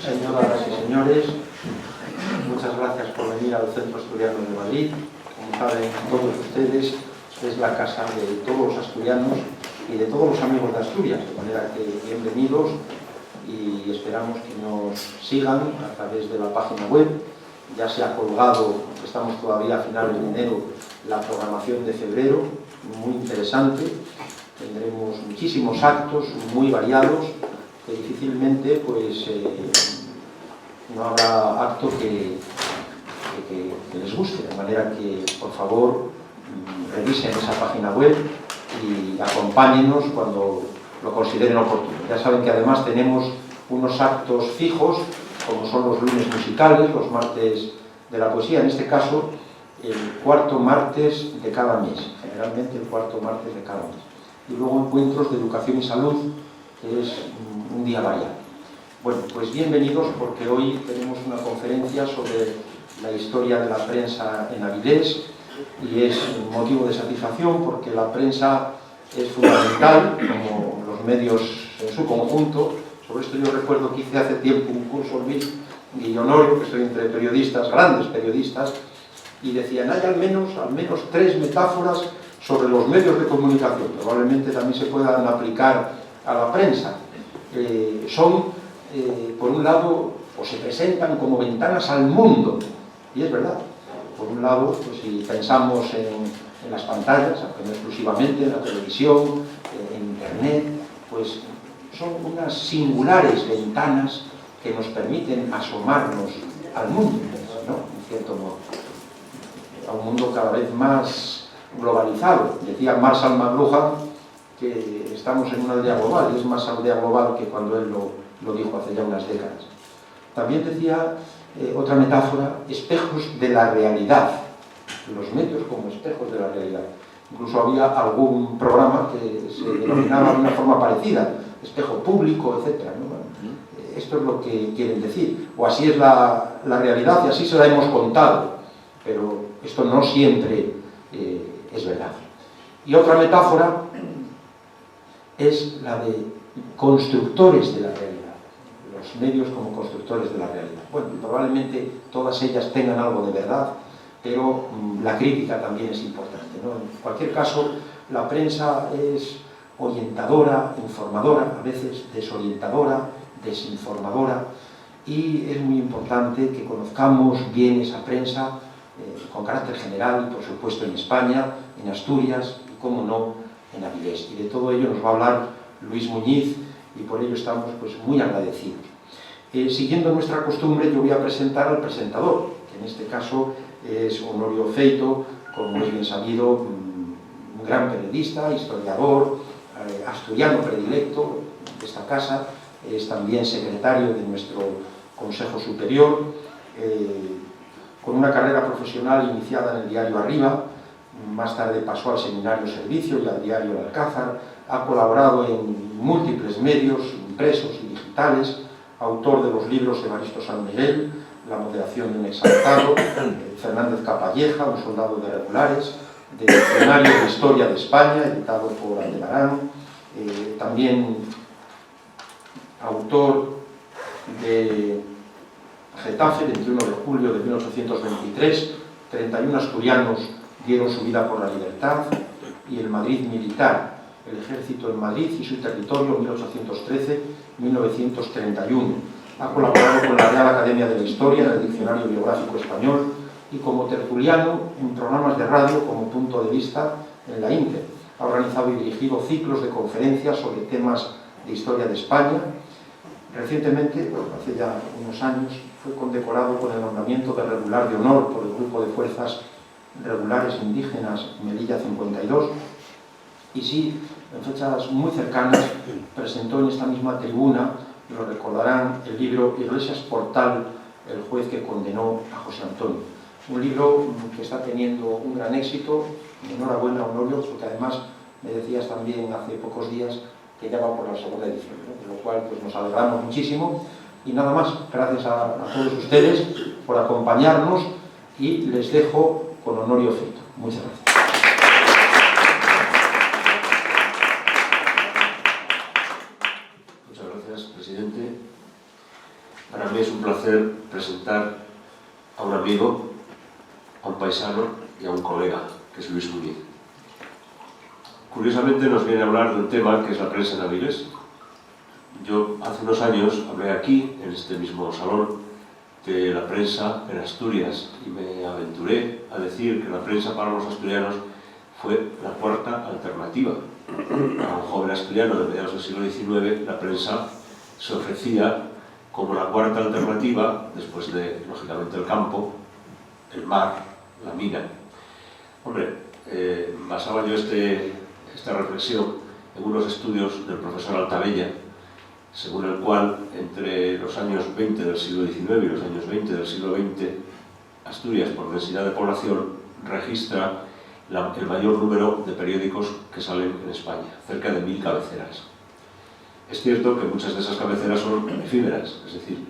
Señoras y señores, muchas gracias por venir al Centro Asturiano de Madrid. Como saben todos ustedes, es la casa de todos los asturianos y de todos los amigos de Asturias, de manera que bienvenidos y esperamos que nos sigan a través de la página web. Ya se ha colgado, estamos todavía a finales de enero, la programación de febrero, muy interesante. Tendremos muchísimos actos muy variados que difícilmente no habrá acto que les guste, de manera que por favor revisen esa página web y acompáñennos cuando lo consideren oportuno. Ya saben que además tenemos unos actos fijos, como son los lunes musicales, los martes de la poesía, en este caso el cuarto martes de cada mes, generalmente el cuarto martes de cada mes. Y luego encuentros de educación y salud, que es un día variado. Bueno, pues bienvenidos, porque hoy tenemos una conferencia sobre la historia de la prensa en Avilés, y es un motivo de satisfacción porque la prensa es fundamental, como los medios en su conjunto. Sobre esto yo recuerdo que hice hace tiempo un curso en Guillonorio, que estoy entre periodistas, grandes periodistas, y decían, hay al menos 3 metáforas sobre los medios de comunicación, probablemente también se puedan aplicar a la prensa. Por un lado, se presentan como ventanas al mundo, y es verdad. Por un lado, pues si pensamos en las pantallas, aunque no exclusivamente, en la televisión, en internet, pues son unas singulares ventanas que nos permiten asomarnos al mundo, ¿no? En cierto modo, a un mundo cada vez más globalizado. Decía Marshall McLuhan que estamos en una aldea global, y es más aldea global que cuando él lo dijo hace ya unas décadas. También decía otra metáfora, espejos de la realidad, los medios como espejos de la realidad. Incluso había algún programa que se denominaba de una forma parecida, espejo público, etc., ¿no? Esto es lo que quieren decir, o así es la realidad y así se la hemos contado, pero esto no siempre es verdad. Y otra metáfora es la de constructores de la realidad, los medios como constructores de la realidad. Bueno, probablemente todas ellas tengan algo de verdad, pero la crítica también es importante, ¿no? En cualquier caso, la prensa es orientadora, informadora, a veces desorientadora, desinformadora, y es muy importante que conozcamos bien esa prensa con carácter general, y por supuesto en España, en Asturias y, como no, en Avilés. Y de todo ello nos va a hablar Luis Muñiz, y por ello estamos muy agradecidos. Siguiendo nuestra costumbre, yo voy a presentar al presentador, que en este caso es Honorio Feito, como es bien sabido, un gran periodista, historiador, asturiano predilecto de esta casa, es también secretario de nuestro Consejo Superior, con una carrera profesional iniciada en el diario Arriba, más tarde pasó al Seminario Servicio y al diario El Alcázar, ha colaborado en múltiples medios impresos y digitales, autor de los libros Evaristo San Miguel, La moderación de un exaltado, Fernández Capalleja, Un soldado de regulares, del Diccionario de Historia de España, editado por Aldebarán, también autor de Getafe, 21 de julio de 1823, 31 asturianos dieron su vida por la libertad, y El Madrid militar, el ejército en Madrid y su territorio, 1813-1931. Ha colaborado con la Real Academia de la Historia en el Diccionario Biográfico Español y como tertuliano en programas de radio como Punto de Vista en la Inter. Ha organizado y dirigido ciclos de conferencias sobre temas de historia de España. Recientemente, hace ya unos años, fue condecorado con el nombramiento de regular de honor por el Grupo de Fuerzas Regulares Indígenas Melilla 52, y sí, en fechas muy cercanas, presentó en esta misma tribuna, lo recordarán, el libro Iglesias Portal, el juez que condenó a José Antonio. Un libro que está teniendo un gran éxito. Enhorabuena, Honorio, porque además me decías también hace pocos días que ya va por la segunda edición, ¿no? De lo cual nos alegramos muchísimo. Y nada más, gracias a todos ustedes por acompañarnos, y les dejo con Honorio Feito. Muchas gracias. Para mí es un placer presentar a un amigo, a un paisano y a un colega, que es Luis Muñiz. Curiosamente nos viene a hablar de un tema que es la prensa en Avilés. Yo hace unos años hablé aquí, en este mismo salón, de la prensa en Asturias y me aventuré a decir que la prensa para los asturianos fue la cuarta alternativa. Para un joven asturiano de mediados del siglo XIX, la prensa se ofrecía como la cuarta alternativa, después de, lógicamente, el campo, el mar, la mina. Hombre, basaba yo esta reflexión en unos estudios del profesor Altavella, según el cual, entre los años 20 del siglo XIX y los años 20 del siglo XX, Asturias, por densidad de población, registra el mayor número de periódicos que salen en España, cerca de 1000 cabeceras. Es cierto que muchas de esas cabeceras son efímeras, es decir,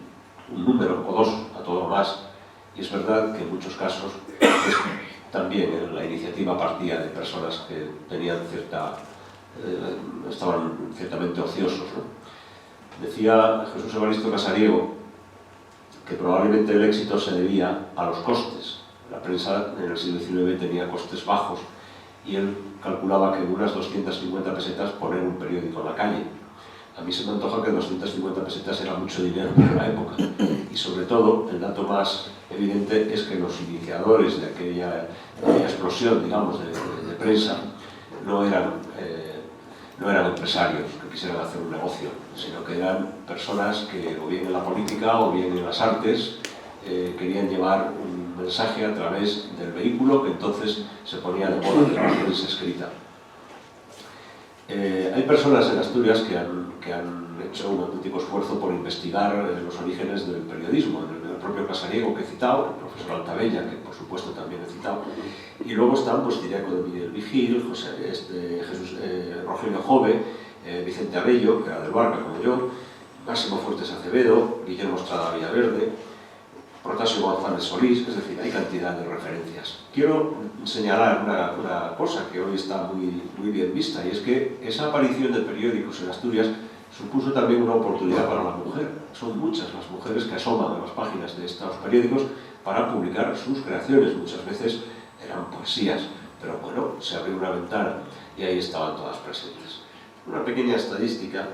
un número o dos a todo más, y es verdad que en muchos casos también la iniciativa partía de personas que tenían estaban ciertamente ociosos, ¿no? Decía Jesús Evaristo Casariego que probablemente el éxito se debía a los costes. La prensa en el siglo XIX tenía costes bajos y él calculaba que en unas 250 pesetas poner un periódico en la calle. A mí se me antoja que 250 pesetas era mucho dinero en la época. Y sobre todo, el dato más evidente es que los iniciadores de aquella explosión, digamos, de prensa no eran empresarios que quisieran hacer un negocio, sino que eran personas que, o bien en la política o bien en las artes, querían llevar un mensaje a través del vehículo que entonces se ponía de moda de la prensa escrita. Hay personas en Asturias que han hecho un auténtico esfuerzo por investigar los orígenes del periodismo, el propio Casariego que he citado, el profesor Altavella, que por supuesto también he citado, y luego están pues Ciriaco de Miguel Vigil, Rogelio Jove, Vicente Abello, que era del Barca como yo, Máximo Fuertes Acevedo, Guillermo Estrada Villaverde, Protásio González Solís, es decir, hay cantidad de referencias. Quiero señalar una cosa que hoy está muy bien vista, y es que esa aparición de periódicos en Asturias supuso también una oportunidad para la mujer. Son muchas las mujeres que asoman a las páginas de estos periódicos para publicar sus creaciones. Muchas veces eran poesías, pero bueno, se abrió una ventana y ahí estaban todas presentes. Una pequeña estadística,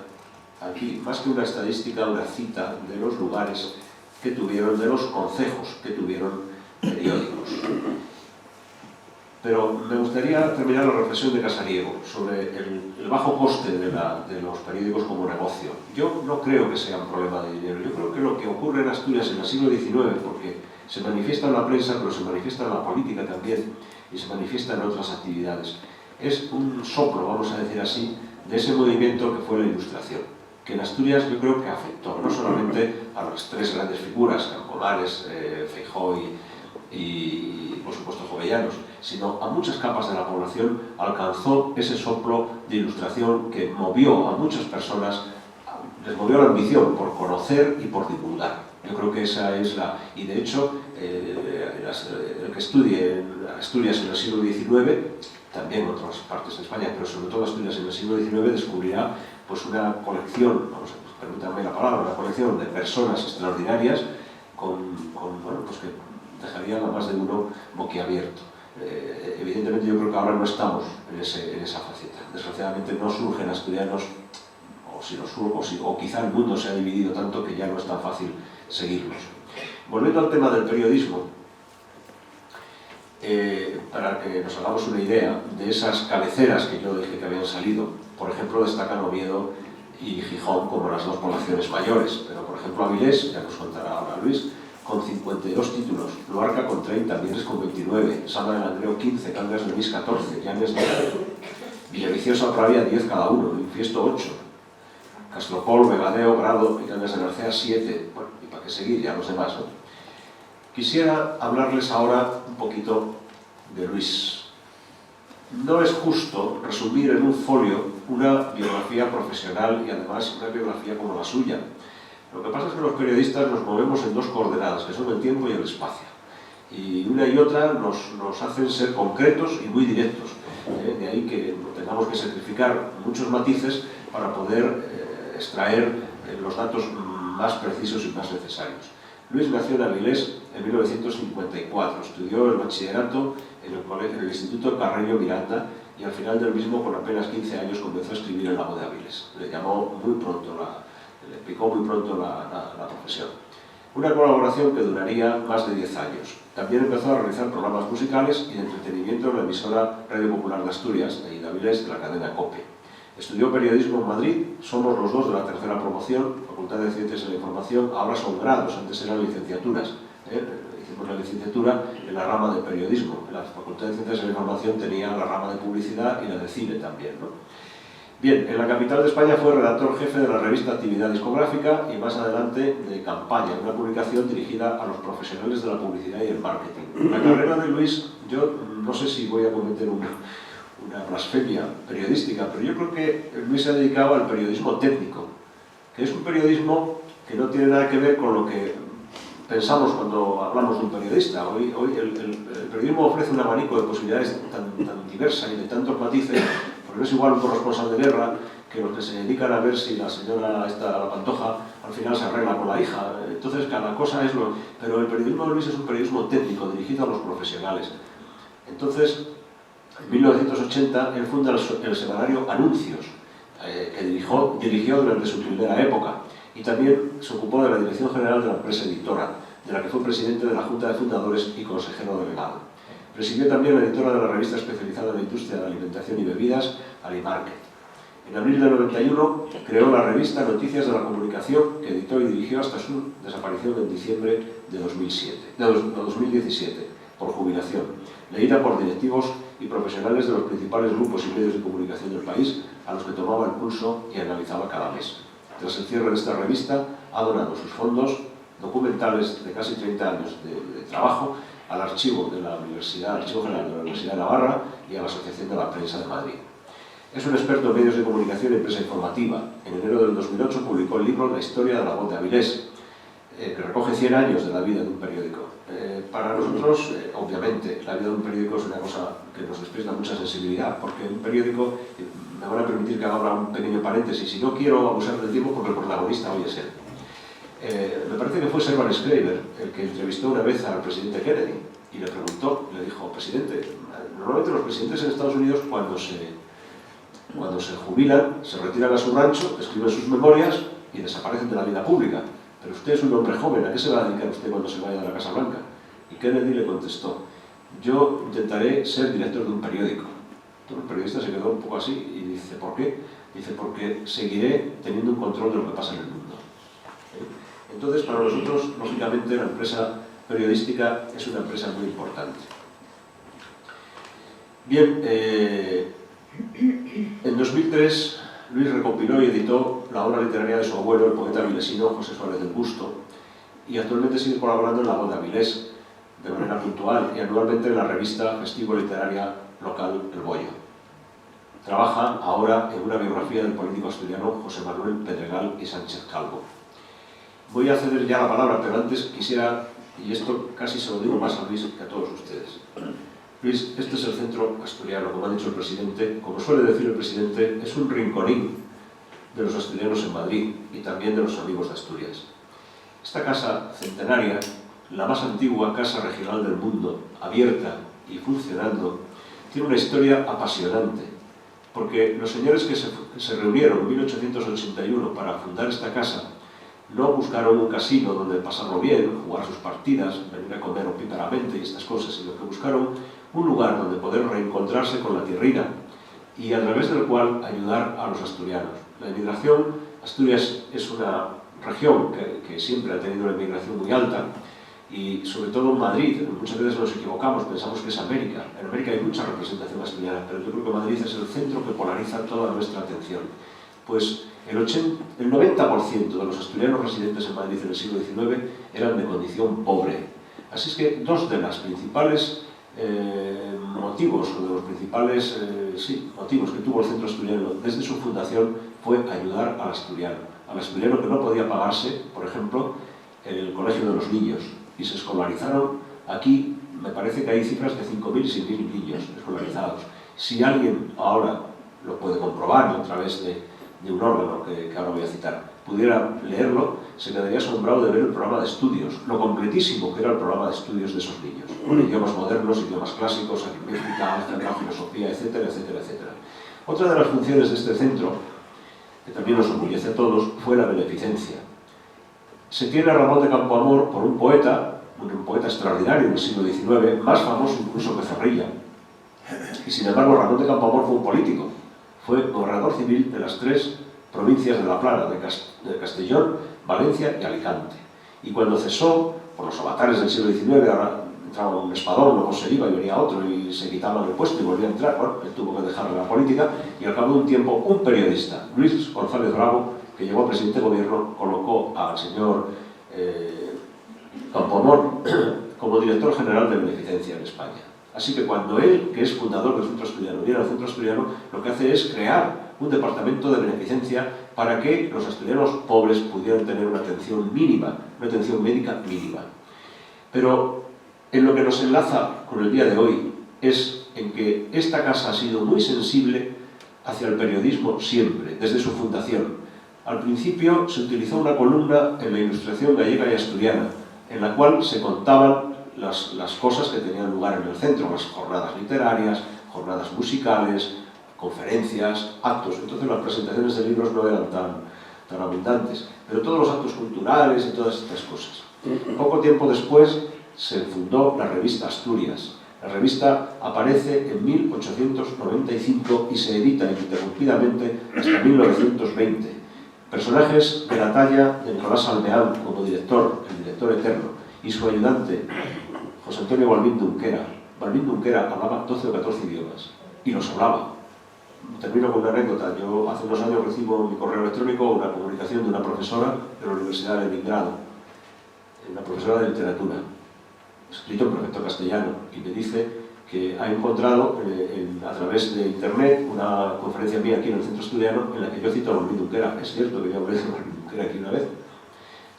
aquí, más que una estadística, una cita de los lugares que tuvieron, de los concejos que tuvieron periódicos. Pero me gustaría terminar la reflexión de Casariego sobre el bajo coste de los periódicos como negocio. Yo no creo que sea un problema de dinero. Yo creo que lo que ocurre en Asturias en el siglo XIX, porque se manifiesta en la prensa, pero se manifiesta en la política también, y se manifiesta en otras actividades, es un soplo, vamos a decir así, de ese movimiento que fue la Ilustración, que en Asturias yo creo que afectó no solamente a las tres grandes figuras, Campomanes, Feijóo y por supuesto Jovellanos, sino a muchas capas de la población. Alcanzó ese soplo de Ilustración que movió a muchas personas, les movió la ambición por conocer y por divulgar. Yo creo que esa es la... Y de hecho, el que estudie en Asturias en el siglo XIX, también en otras partes de España, pero sobre todo Asturias en el siglo XIX, descubrirá pues una colección, permítanme la palabra, una colección de personas extraordinarias bueno, pues que dejarían a más de uno boquiabierto. Evidentemente yo creo que ahora no estamos en esa faceta. Desgraciadamente no surgen asturianos, o quizá el mundo se ha dividido tanto que ya no es tan fácil seguirlos. Volviendo al tema del periodismo, para que nos hagamos una idea de esas cabeceras que yo dije que habían salido, por ejemplo destacan Oviedo y Gijón como las dos poblaciones mayores, pero por ejemplo Avilés, ya nos contará ahora Luis, con 52 títulos, Luarca con 30, Mieres con 29, Sala del Andreu 15, Cangas de Onís 14, Llanes 9, Villaviciosa Pravia 10 cada uno, Infiesto 8, Castropol, Vegadeo, Grado y Cangas de Narcea 7, bueno, y para qué seguir ya los demás, ¿no? Quisiera hablarles ahora un poquito de Luis. No es justo resumir en un folio una biografía profesional y además una biografía como la suya. Lo que pasa es que los periodistas nos movemos en dos coordenadas, que son el tiempo y el espacio. Y una y otra nos hacen ser concretos y muy directos. De ahí que tengamos que sacrificar muchos matices para poder extraer los datos más precisos y más necesarios. Luis nació en Avilés en 1954, estudió el bachillerato en el Instituto Carreño Miranda y al final del mismo, con apenas 15 años, comenzó a escribir El Lago de Avilés. Le picó muy pronto la profesión. Una colaboración que duraría más de 10 años. También empezó a realizar programas musicales y de entretenimiento en la emisora Radio Popular de Asturias, de Avilés, de la cadena COPE. Estudió periodismo en Madrid, somos los dos de la tercera promoción, Facultad de Ciencias de la Información, ahora son grados, antes eran licenciaturas. Hicimos la licenciatura en la rama de periodismo. La Facultad de Ciencias de la Información tenía la rama de publicidad y la de cine también, ¿no? Bien, en la capital de España fue redactor jefe de la revista Actividad Discográfica y más adelante de Campaña, una publicación dirigida a los profesionales de la publicidad y el marketing. La carrera de Luis, yo no sé si voy a cometer una blasfemia periodística, pero yo creo que Luis se ha dedicado al periodismo técnico, que es un periodismo que no tiene nada que ver con lo que pensamos cuando hablamos de un periodista. Hoy el periodismo ofrece un abanico de posibilidades tan diversas y de tantos matices, porque no es igual un corresponsal de guerra que los que se dedican a ver si la señora la Pantoja al final se arregla con la hija. Entonces cada cosa es lo... Pero el periodismo de Luis es un periodismo técnico dirigido a los profesionales. Entonces, en 1980 él funda el semanario Anuncios, que dirigió durante su primera época, y también se ocupó de la dirección general de la empresa editora, de la que fue presidente de la Junta de Fundadores y consejero delegado. Presidió también la editora de la revista especializada en la industria de la alimentación y bebidas, Alimarket. En abril de 91 creó la revista Noticias de la Comunicación, que editó y dirigió hasta su desaparición en diciembre de 2017, por jubilación, leída por directivos y profesionales de los principales grupos y medios de comunicación del país, a los que tomaba el pulso y analizaba cada mes. Tras el cierre de esta revista, ha donado sus fondos documentales de casi 30 años de trabajo al Archivo General de la Universidad de Navarra y a la Asociación de la Prensa de Madrid. Es un experto en medios de comunicación y empresa informativa. En enero del 2008 publicó el libro La historia de la voz de Avilés, que recoge 100 años de la vida de un periódico. Para nosotros, obviamente, la vida de un periódico es una cosa que nos despierta mucha sensibilidad, porque un periódico, me van a permitir que abra un pequeño paréntesis, y no quiero abusar del tiempo porque el protagonista hoy es él. Me parece que fue Servan Schreiber el que entrevistó una vez al presidente Kennedy y le preguntó, le dijo: presidente, normalmente los presidentes en Estados Unidos cuando se jubilan, se retiran a su rancho, escriben sus memorias y desaparecen de la vida pública. Pero usted es un hombre joven, ¿a qué se va a dedicar usted cuando se vaya de la Casa Blanca? Y Kennedy le contestó: yo intentaré ser director de un periódico. Entonces el periodista se quedó un poco así y dice: ¿por qué? Dice: porque seguiré teniendo un control de lo que pasa en el mundo. Entonces, para nosotros, lógicamente, la empresa periodística es una empresa muy importante. Bien, en 2003 Luis recopiló y editó la obra literaria de su abuelo, el poeta avilesino José Suárez del Busto, y actualmente sigue colaborando en La Voz de Avilés, de manera puntual, y anualmente en la revista festivo-literaria local El Bollo. Trabaja ahora en una biografía del político asturiano José Manuel Pedregal y Sánchez Calvo. Voy a ceder ya la palabra, pero antes quisiera, y esto casi se lo digo más a Luis que a todos ustedes. Luis, este es el centro asturiano, como ha dicho el presidente. Como suele decir el presidente, es un rinconín de los asturianos en Madrid y también de los amigos de Asturias. Esta casa centenaria, la más antigua casa regional del mundo, abierta y funcionando, tiene una historia apasionante, porque los señores que se reunieron en 1881 para fundar esta casa no buscaron un casino donde pasarlo bien, jugar sus partidas, venir a comer opíparamente y estas cosas, sino que buscaron un lugar donde poder reencontrarse con la tierrina y a través del cual ayudar a los asturianos. La emigración, Asturias es una región que siempre ha tenido una emigración muy alta, y sobre todo en Madrid, muchas veces nos equivocamos, pensamos que es América. En América hay mucha representación asturiana, pero yo creo que Madrid es el centro que polariza toda nuestra atención. Pues el 90% de los asturianos residentes en Madrid en el siglo XIX eran de condición pobre. Así es que dos de los principales motivos, o de los principales motivos que tuvo el centro asturiano desde su fundación fue ayudar al asturiano que no podía pagarse, por ejemplo, el colegio de los niños, y se escolarizaron. Aquí me parece que hay cifras de 5.000 y 6.000 niños escolarizados. Si alguien ahora lo puede comprobar a través de un órgano que ahora voy a citar, pudiera leerlo, se quedaría asombrado de ver el programa de estudios, lo completísimo que era el programa de estudios de esos niños, con idiomas modernos, idiomas clásicos, aritmética, álgebra, filosofía, etcétera, etcétera, etcétera. Otra de las funciones de este centro, que también nos orgullece a todos, fue la beneficencia. Se tiene a Ramón de Campoamor por un poeta extraordinario del siglo XIX, más famoso incluso que Zorrilla. Y sin embargo, Ramón de Campoamor fue un político, fue gobernador civil de las 3 provincias de la Plana, de Castellón, Valencia y Alicante. Y cuando cesó, por los avatares del siglo XIX, ahora entraba un espadón, luego se iba y venía otro y se quitaban el puesto y volvía a entrar, bueno, él tuvo que dejar la política, y al cabo de un tiempo un periodista, Luis González Bravo, que llegó a presidente de gobierno, colocó al señor Campoamor como director general de beneficencia en España. Así que cuando él, que es fundador del Centro Asturiano, viene al Centro Asturiano, lo que hace es crear un departamento de beneficencia para que los asturianos pobres pudieran tener una atención mínima, una atención médica mínima. Pero en lo que nos enlaza con el día de hoy es en que esta casa ha sido muy sensible hacia el periodismo siempre, desde su fundación. Al principio se utilizó una columna en la Ilustración gallega y asturiana, en la cual se contaban las cosas que tenían lugar en el centro, las jornadas literarias, jornadas musicales, conferencias, actos. Entonces las presentaciones de libros no eran tan abundantes, pero todos los actos culturales y todas estas cosas. Poco tiempo después se fundó la revista Asturias. La revista aparece en 1895 y se edita ininterrumpidamente hasta 1920. Personajes de la talla de Nicolás Almeán como director, el director eterno, y su ayudante, José Antonio Balbín Dunquera. Balbín Dunquera hablaba 12 o 14 idiomas, y los hablaba. Termino con una anécdota. Yo hace unos años recibo en mi correo electrónico una comunicación de una profesora de la Universidad de Leningrado, una profesora de literatura, escrito en perfecto castellano, y me dice que ha encontrado a través de internet una conferencia mía aquí en el Centro Asturiano en la que yo cito a Balbín Dunquera. Es cierto que yo hablé de Balbín Dunquera aquí una vez,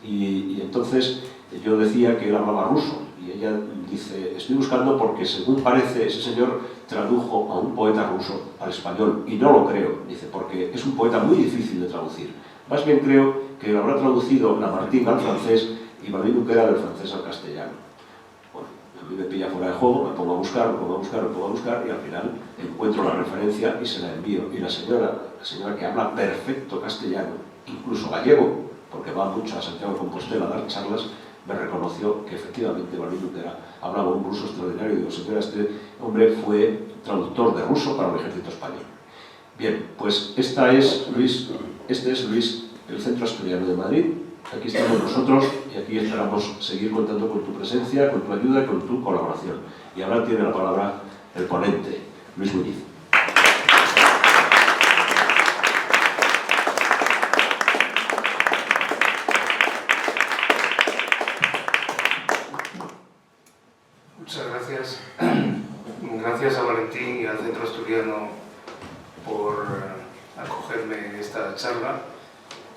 y entonces yo decía que él hablaba ruso, y ella dice, estoy buscando porque según parece ese señor tradujo a un poeta ruso al español, y no lo creo, dice, porque es un poeta muy difícil de traducir. Más bien creo que lo habrá traducido Lamartine al francés y Balbín Dunquera del francés al castellano. Bueno, a mí me pilla fuera de juego, me pongo a buscar, y al final encuentro la referencia y se la envío. Y la señora que habla perfecto castellano, incluso gallego, porque va mucho a Santiago de Compostela a dar charlas, me reconoció que efectivamente Balbín Dunquera hablaba un ruso extraordinario. Y digo, señora, este hombre fue traductor de ruso para el ejército español. Bien, pues este es Luis, el Centro Asturiano de Madrid. Aquí estamos nosotros y aquí esperamos seguir contando con tu presencia, con tu ayuda y con tu colaboración. Y ahora tiene la palabra el ponente, Luis Muñiz. Muchas gracias. Gracias a Valentín y al Centro Asturiano por acogerme en esta charla,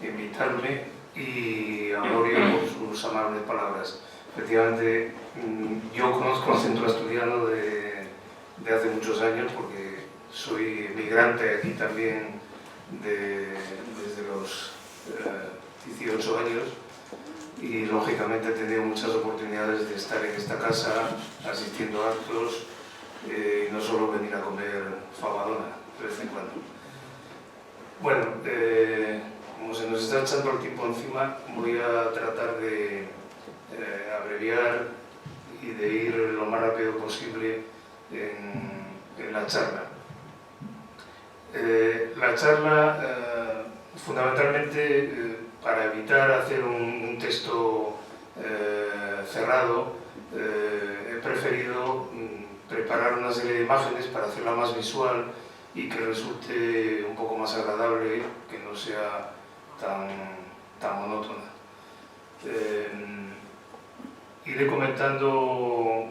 invitarme, y a Gloria por sus amables palabras. Efectivamente, yo conozco al Centro Asturiano de hace muchos años porque soy migrante aquí también desde los 18 años, y lógicamente he tenido muchas oportunidades de estar en esta casa asistiendo a actos y no solo venir a comer fabadona de vez en cuando. Bueno, como se nos está echando el tiempo encima, voy a tratar de abreviar y de ir lo más rápido posible en la charla. La charla, fundamentalmente, para evitar hacer un texto cerrado, he preferido preparar una serie de imágenes para hacerla más visual y que resulte un poco más agradable, que no sea tan monótona. Iré comentando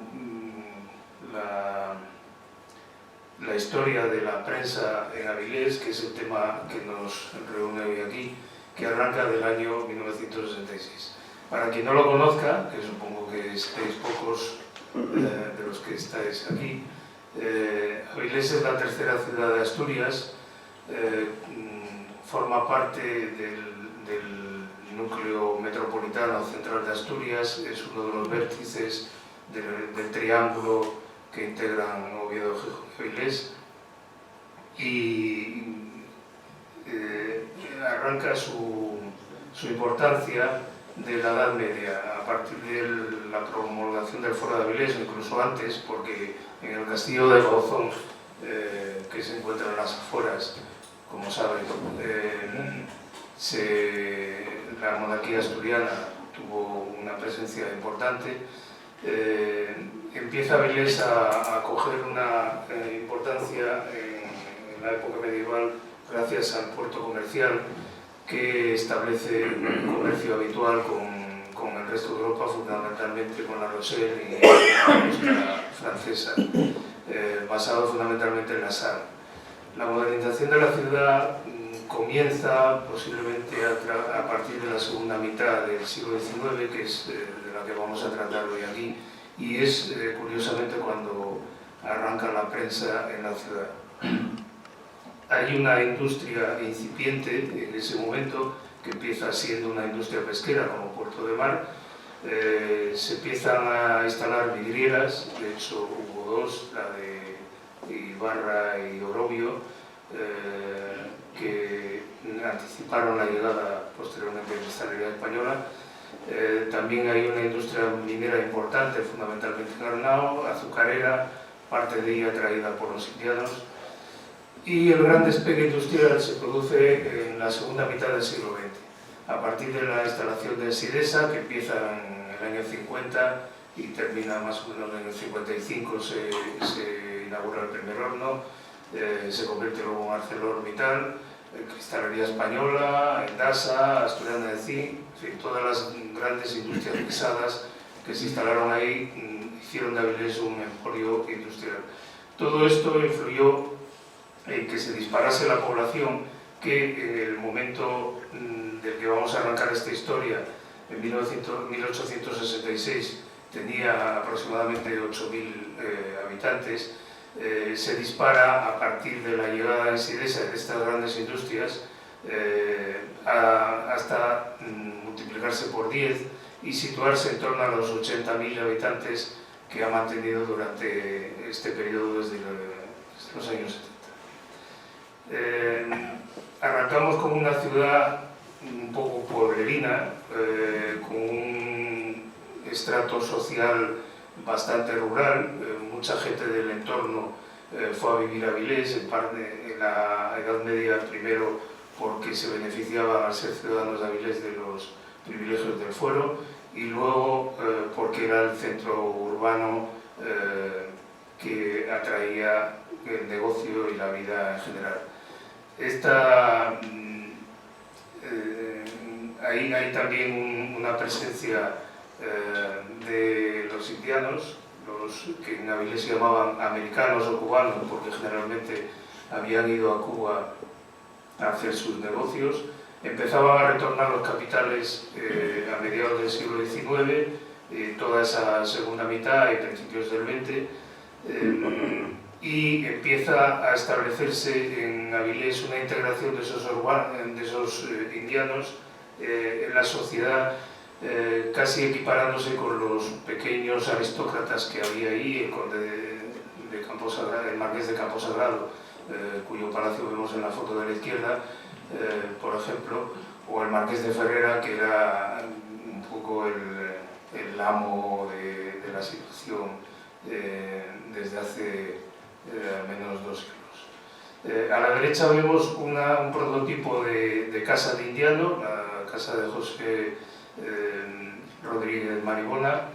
la historia de la prensa en Avilés, que es el tema que nos reúne hoy aquí, que arranca del año 1966. Para quien no lo conozca, que supongo que estéis pocos de los que estáis aquí, Avilés es la tercera ciudad de Asturias, forma parte del núcleo metropolitano central de Asturias, es uno de los vértices del triángulo que integran Oviedo, Gijón y Avilés, y arranca su importancia de la Edad Media, a partir de la promulgación del Foro de Avilés, o incluso antes, porque en el castillo de Gauzón, que se encuentra en las afueras, como saben, la monarquía asturiana tuvo una presencia importante. Empieza Avilés a coger una importancia en la época medieval gracias al puerto comercial, que establece un comercio habitual con el resto de Europa, fundamentalmente con La Rochelle y la costa francesa, basado fundamentalmente en la Sal. La modernización de la ciudad comienza posiblemente a partir de la segunda mitad del siglo XIX, que es de la que vamos a tratar hoy aquí, y es curiosamente cuando arranca la prensa en la ciudad. Hay una industria incipiente en ese momento, que empieza siendo una industria pesquera como puerto de mar. Se empiezan a instalar vidrieras, de hecho hubo dos, la de Ibarra y Orobio, que anticiparon la llegada posteriormente de la cristalería española. También hay una industria minera importante, fundamentalmente en Arnao, azucarera, parte de ella traída por los indianos. Y el gran despegue industrial se produce en la segunda mitad del siglo XX, a partir de la instalación de Sidesa, que empieza en el año 50 y termina más o menos en el 55, se inaugura el primer horno, se convierte luego en ArcelorMittal, Cristalería Española, Endasa, Asturiana de Zinc, en fin, todas las grandes industrias pesadas que se instalaron ahí hicieron de Avilés un emporio industrial. Todo esto influyó en que se disparase la población, que en el momento del que vamos a arrancar esta historia, en 1866, tenía aproximadamente 8.000 habitantes. Se dispara a partir de la llegada en Sidesa de estas grandes industrias hasta multiplicarse por 10 y situarse en torno a los 80.000 habitantes que ha mantenido durante este periodo desde los años 70. Arrancamos con una ciudad un poco pueblerina, con un estrato social bastante rural. Mucha gente del entorno fue a vivir a Avilés, en parte en la Edad Media, primero porque se beneficiaban al ser ciudadanos de Avilés de los privilegios del fuero, y luego porque era el centro urbano que atraía el negocio y la vida en general. Ahí hay también una presencia de los indianos, los que en Avilés se llamaban americanos o cubanos, porque generalmente habían ido a Cuba a hacer sus negocios. Empezaban a retornar los capitales a mediados del siglo XIX, toda esa segunda mitad y principios del XX, y empieza a establecerse en Avilés una integración de esos indianos en la sociedad, casi equiparándose con los pequeños aristócratas que había ahí, el conde de Camposagrado, el marqués de Camposagrado, cuyo palacio vemos en la foto de la izquierda, por ejemplo, o el marqués de Ferrera, que era un poco el amo de la situación desde hace al menos 2 siglos. A la derecha vemos un prototipo de casa de indiano, la casa de José Rodríguez Maribona,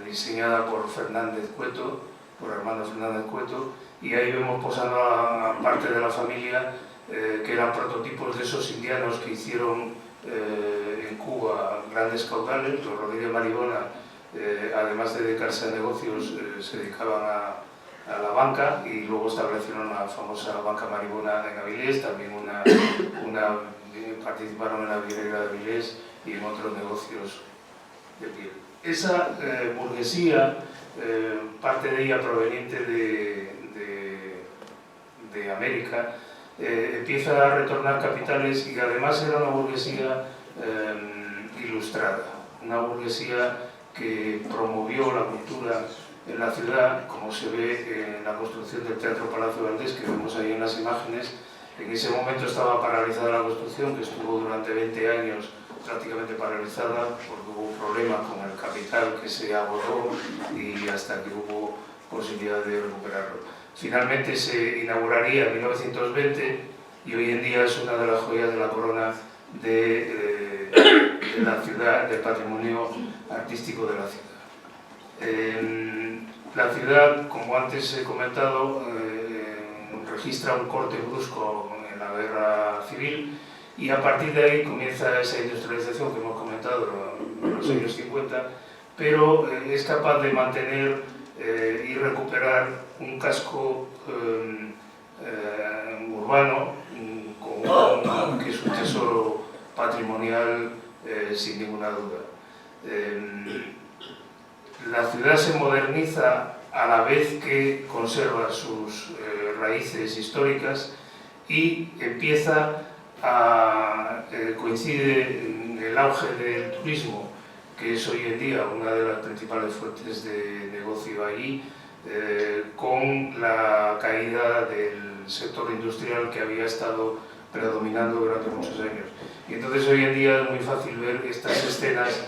diseñada por Fernández Cueto, por Armando Fernández Cueto, y ahí vemos posando a parte de la familia que eran prototipos de esos indianos que hicieron en Cuba grandes caudales. Los Rodríguez Maribona, además de dedicarse a negocios, se dedicaban a la banca, y luego establecieron la famosa banca Maribona en Avilés, también participaron en la vidriera de Avilés y en otros negocios de piel. Esa burguesía, parte de ella proveniente de América, empieza a retornar capitales, y además era una burguesía ilustrada, una burguesía que promovió la cultura en la ciudad, como se ve en la construcción del Teatro Palacio Valdés, que vemos ahí en las imágenes. En ese momento estaba paralizada la construcción, que estuvo durante 20 años prácticamente paralizada, porque hubo un problema con el capital que se agotó y hasta que hubo posibilidad de recuperarlo. Finalmente se inauguraría en 1920 y hoy en día es una de las joyas de la corona de la ciudad, del patrimonio artístico de la ciudad. La ciudad, como antes he comentado, registra un corte brusco en la guerra civil y a partir de ahí comienza esa industrialización que hemos comentado en los años 50, pero es capaz de mantener y recuperar un casco urbano que es un tesoro patrimonial sin ninguna duda. La ciudad se moderniza a la vez que conserva sus raíces históricas y empieza a coincide el auge del turismo, que es hoy en día una de las principales fuentes de negocio allí, con la caída del sector industrial que había estado predominando durante muchos años. Y entonces hoy en día es muy fácil ver estas escenas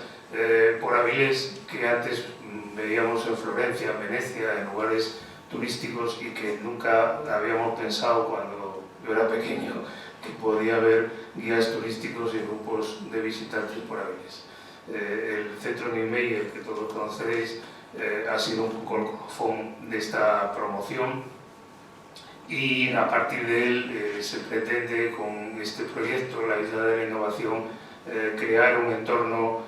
por Avilés que antes veíamos en Florencia, en Venecia, en lugares turísticos y que nunca habíamos pensado cuando yo era pequeño que podía haber guías turísticos y grupos de visitantes por Avilés. El centro Niemeyer, que todos conoceréis, ha sido un poco el colofón de esta promoción y a partir de él se pretende con este proyecto, la Isla de la Innovación, crear un entorno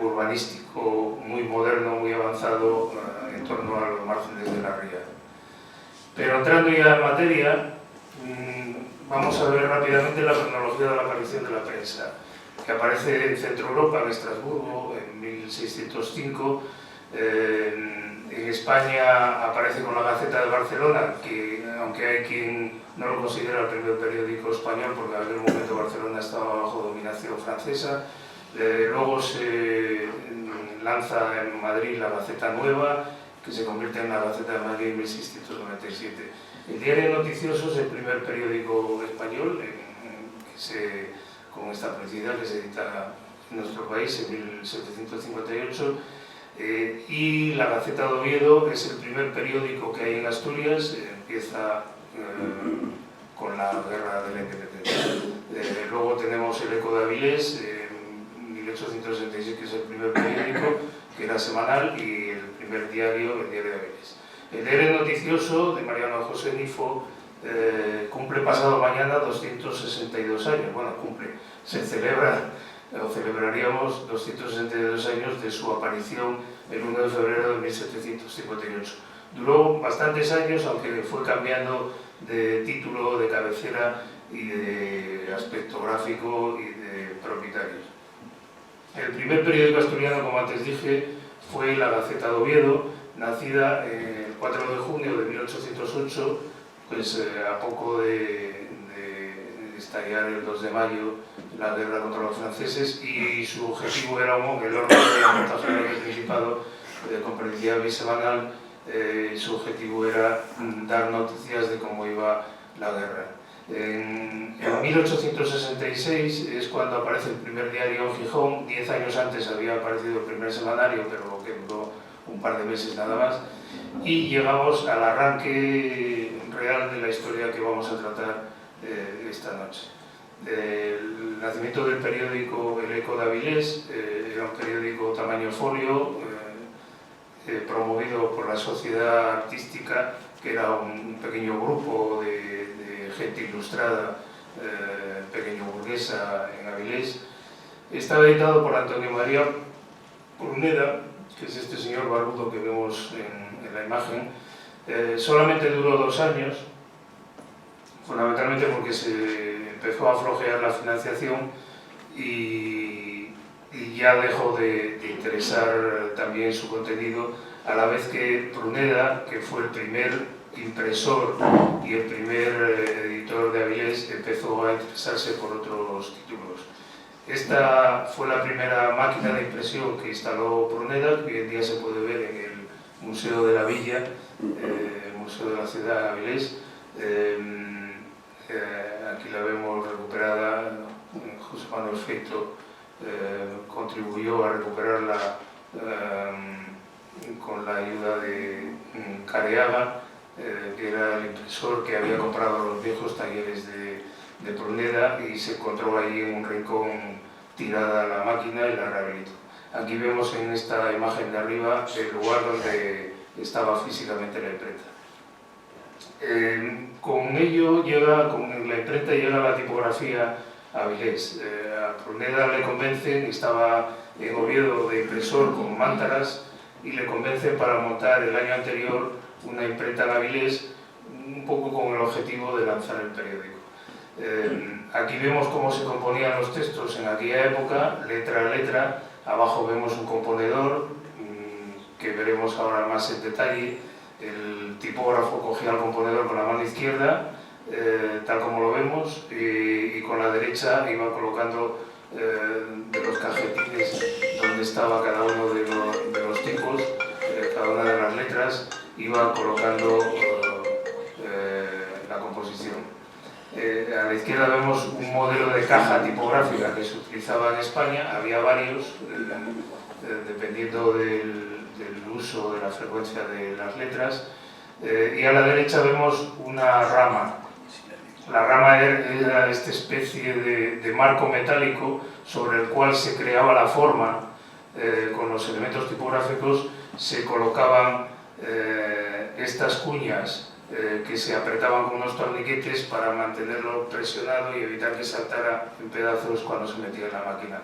urbanístico muy moderno, muy avanzado en torno a los márgenes de la ría. Pero entrando ya en materia, vamos a ver rápidamente la cronología de la aparición de la prensa, que aparece en Centro Europa, en Estrasburgo, en 1605. En España aparece con la Gaceta de Barcelona, que aunque hay quien no lo considera el primer periódico español, porque en aquel momento Barcelona estaba bajo dominación francesa. Luego se lanza en Madrid la Gaceta Nueva, que se convierte en la Gaceta de Madrid en 1697. El Diario Noticioso es el primer periódico español con esta publicidad que se edita en nuestro país en 1758. Y la Gaceta de Oviedo es el primer periódico que hay en Asturias, empieza con la Guerra de la Independencia. Luego tenemos el Eco de Avilés, en 1866, que es el primer periódico, que era semanal, y el primer diario, el Diario de Avilés. El Diario Noticioso, de Mariano José Nifo, cumple pasado mañana 262 años. Bueno, se celebra, o celebraríamos 262 años de su aparición el 1 de febrero de 1758. Duró bastantes años, aunque fue cambiando de título, de cabecera y de aspecto gráfico y de propietarios. El primer periódico asturiano, como antes dije, fue la Gaceta de Oviedo, nacida el 4 de junio de 1808, pues a poco de estallar el 2 de mayo la guerra contra los franceses, y su objetivo era el órgano de la Junta General del Principado, con periodicidad bisemanal. Su objetivo era dar noticias de cómo iba la guerra. En 1866 es cuando aparece el primer diario en Gijón. 10 años antes había aparecido el primer semanario, pero que duró un par de meses nada más. Y llegamos al arranque real de la historia que vamos a tratar esta noche. El nacimiento del periódico El Eco de Avilés, era un periódico tamaño folio, promovido por la Sociedad Artística, que era un pequeño grupo de gente ilustrada, pequeño burguesa en Avilés. Estaba editado por Antonio María Pruneda, que es este señor barbudo que vemos en la imagen. Solamente duró 2 años, fundamentalmente porque se empezó a flojear la financiación y ya dejó de interesar también su contenido, a la vez que Pruneda, que fue el primer impresor y el primer editor de Avilés, empezó a interesarse por otros títulos. Esta fue la primera máquina de impresión que instaló Pruneda, que hoy en día se puede ver en el Museo de la Villa, el Museo de la Ciudad de Avilés. Aquí la vemos recuperada. José Manuel Feito contribuyó a recuperarla con la ayuda de Careaga, que era el impresor que había comprado los viejos talleres de Pruneda, y se encontró ahí en un rincón tirada la máquina y la rehabilitó. Aquí vemos en esta imagen de arriba el lugar donde estaba físicamente la imprenta. Con ello con la imprenta llega la tipografía a Avilés. A Pruneda le convencen, estaba en Oviedo de impresor con Mántaras, y le convencen para montar el año anterior una imprenta en Avilés, un poco con el objetivo de lanzar el periódico. Aquí vemos cómo se componían los textos en aquella época, letra a letra. Abajo vemos un componedor que veremos ahora más en detalle. El tipógrafo cogía el componedor con la mano izquierda, tal como lo vemos, y con la derecha iba colocando de los cajetines donde estaba cada uno de los tipos, cada una de las letras, iba colocando la composición. A la izquierda vemos un modelo de caja tipográfica que se utilizaba en España. Había varios, dependiendo del uso, de la frecuencia de las letras. Y a la derecha vemos una rama. La rama era esta especie de marco metálico sobre el cual se creaba la forma. Con los elementos tipográficos se colocaban estas cuñas que se apretaban con unos torniquetes para mantenerlo presionado y evitar que saltara en pedazos cuando se metía en la máquina.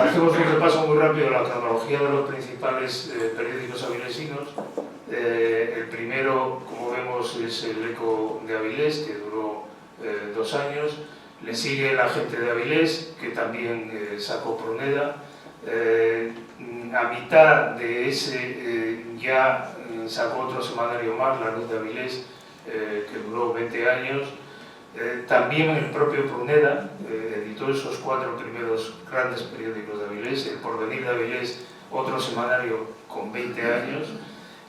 Hacemos un repaso muy rápido de la cronología de los principales periódicos avilesinos. El primero, como vemos, es el Eco de Avilés, que duró 2 años. Le sigue La Gente de Avilés, que también sacó Pruneda. A mitad de ese ya sacó otro semanario más, La Luz de Avilés, que duró 20 años. También el propio Pruneda editó esos 4 primeros grandes periódicos de Avilés. El Porvenir de Avilés, otro semanario con 20 años.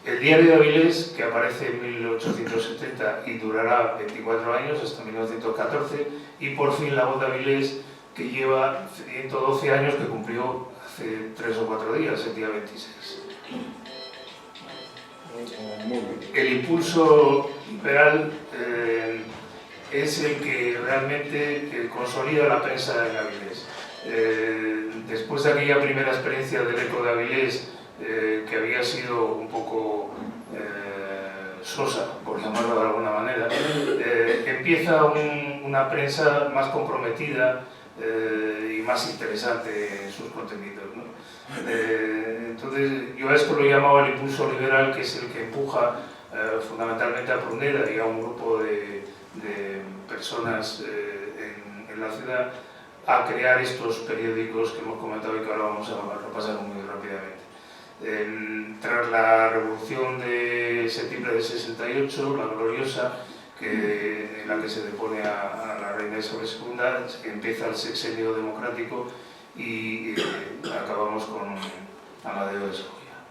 El Diario de Avilés, que aparece en 1870 y durará 24 años, hasta 1914. Y por fin La Voz de Avilés, que lleva 112 años, que cumplió hace 3 o 4 días, el día 26. El impulso liberal es el que realmente consolida la prensa en Avilés. Después de aquella primera experiencia del Eco de Avilés, que había sido un poco sosa, por llamarlo de alguna manera, empieza una prensa más comprometida y más interesante en sus contenidos, ¿no? Entonces, yo a esto lo llamaba el impulso liberal, que es el que empuja fundamentalmente a Pruneda y a un grupo de personas en la ciudad a crear estos periódicos que hemos comentado y que ahora vamos a repasar muy rápidamente. Tras la revolución de septiembre de 68, la gloriosa, en la que se depone a la reina Isabel II, empieza el sexenio democrático y acabamos con Amadeo de Saboya.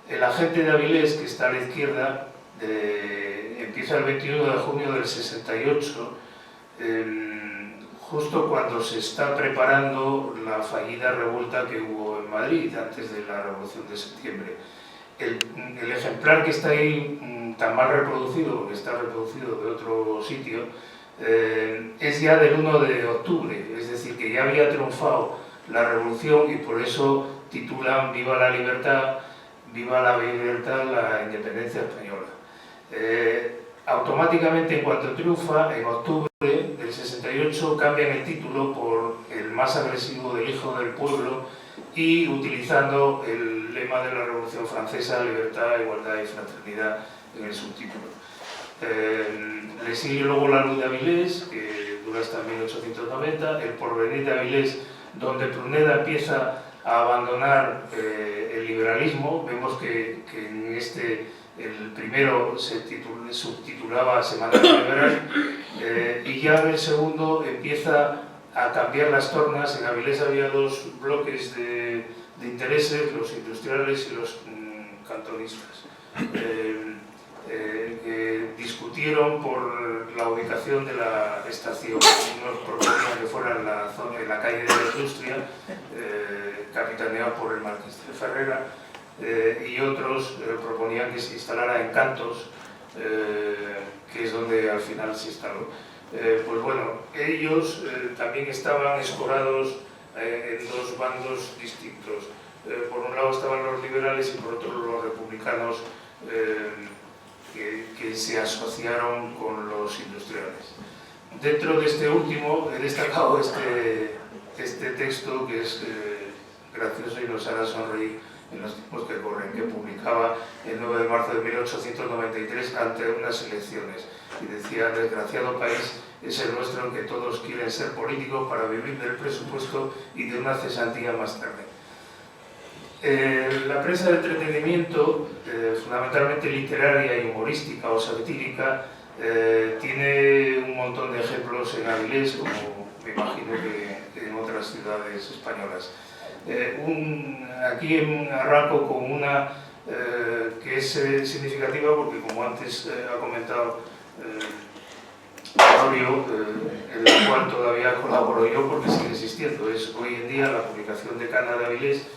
El Agente de Avilés, que está a la izquierda, empieza el 21 de junio del 68, justo cuando se está preparando la fallida revuelta que hubo en Madrid antes de la Revolución de Septiembre. El ejemplar que está ahí, tan mal reproducido, porque está reproducido de otro sitio, es ya del 1 de octubre, es decir, que ya había triunfado la revolución, y por eso titulan Viva la libertad, la independencia española. Automáticamente, en cuanto triunfa, en octubre del 68, cambian el título por El más agresivo del hijo del pueblo, y utilizando el lema de la Revolución Francesa, libertad, igualdad y fraternidad, en el subtítulo. Le sigue luego La Luz de Avilés, que dura hasta 1890, El Porvenir de Avilés, donde Pruneda empieza a abandonar el liberalismo. Vemos que en el primero se subtitulaba Semanario Liberal, y ya en el segundo empieza a cambiar las tornas. En Avilés había dos bloques de intereses, los industriales y los cantonistas, que discutieron por la ubicación de la estación. Unos proponían que fuera en la calle de la Industria, capitaneado por el marqués de Ferrera, y otros proponían que se instalara en Cantos, que es donde al final se instaló. Pues bueno, ellos también estaban escorados en dos bandos distintos. Por un lado estaban los liberales y por otro los republicanos, que se asociaron con los industriales. Dentro de este último he destacado este texto que es gracioso y nos hará sonreír en los tiempos que corren, que publicaba el 9 de marzo de 1893 ante unas elecciones, y decía: desgraciado país es el nuestro en que todos quieren ser políticos para vivir del presupuesto y de una cesantía más tarde. La prensa de entretenimiento, fundamentalmente literaria y humorística o satírica, tiene un montón de ejemplos en Avilés, como me imagino que en otras ciudades españolas. Aquí arranco con una que es significativa porque, como antes ha comentado Mario, en la cual todavía colaboro yo porque sigue existiendo, es hoy en día la publicación de Cana de Avilés,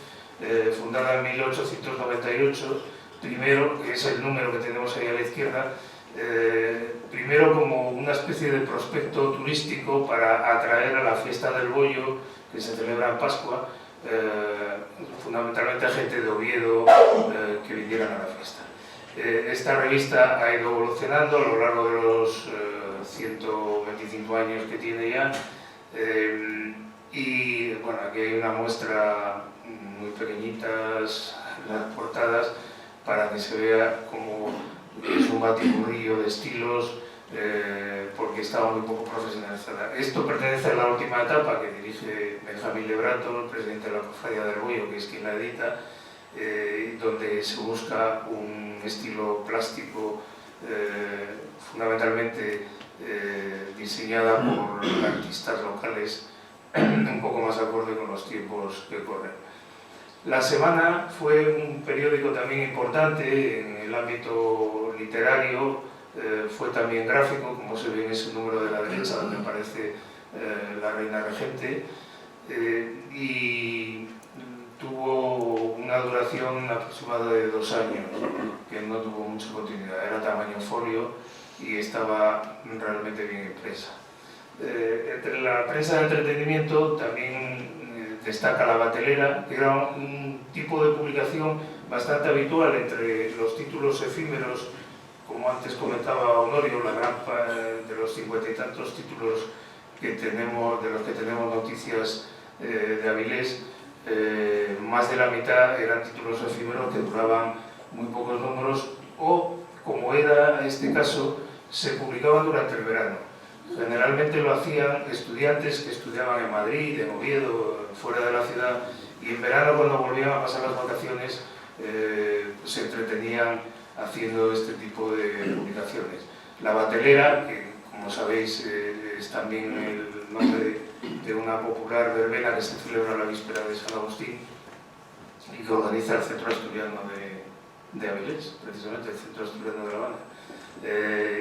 fundada en 1898, primero, que es el número que tenemos ahí a la izquierda, primero como una especie de prospecto turístico para atraer a la fiesta del bollo que se celebra en Pascua, fundamentalmente a gente de Oviedo que vinieran a la fiesta. Esta revista ha ido evolucionando a lo largo de los 125 años que tiene ya, y bueno, aquí hay una muestra muy pequeñitas, las portadas, para que se vea como es un batiburrillo de estilos, porque estaba muy poco profesionalizada. Esto pertenece a la última etapa que dirige Benjamín Lebrato, el presidente de la Cofradía del Bollo, que es quien la edita, donde se busca un estilo plástico fundamentalmente diseñada por artistas locales, un poco más acorde con los tiempos que corren. La Semana fue un periódico también importante en el ámbito literario, fue también gráfico, como se ve en ese número de la derecha donde aparece la reina regente, y tuvo una duración aproximada de 2 años, que no tuvo mucha continuidad, era tamaño folio y estaba realmente bien impresa. Entre la prensa de entretenimiento también destaca La Batelera, que era un tipo de publicación bastante habitual entre los títulos efímeros, como antes comentaba Honorio, la gran de los 50 y tantos títulos que tenemos, de los que tenemos noticias de Avilés, más de la mitad eran títulos efímeros que duraban muy pocos números o, como era este caso, se publicaban durante el verano. Generalmente lo hacían estudiantes que estudiaban en Madrid, en Oviedo, fuera de la ciudad, y en verano, cuando volvían a pasar las vacaciones, se entretenían haciendo este tipo de publicaciones. La Batelera, que como sabéis es también el nombre de una popular verbena que se celebra la víspera de San Agustín y que organiza el Centro Asturiano de Avilés, precisamente el Centro Asturiano de La Habana,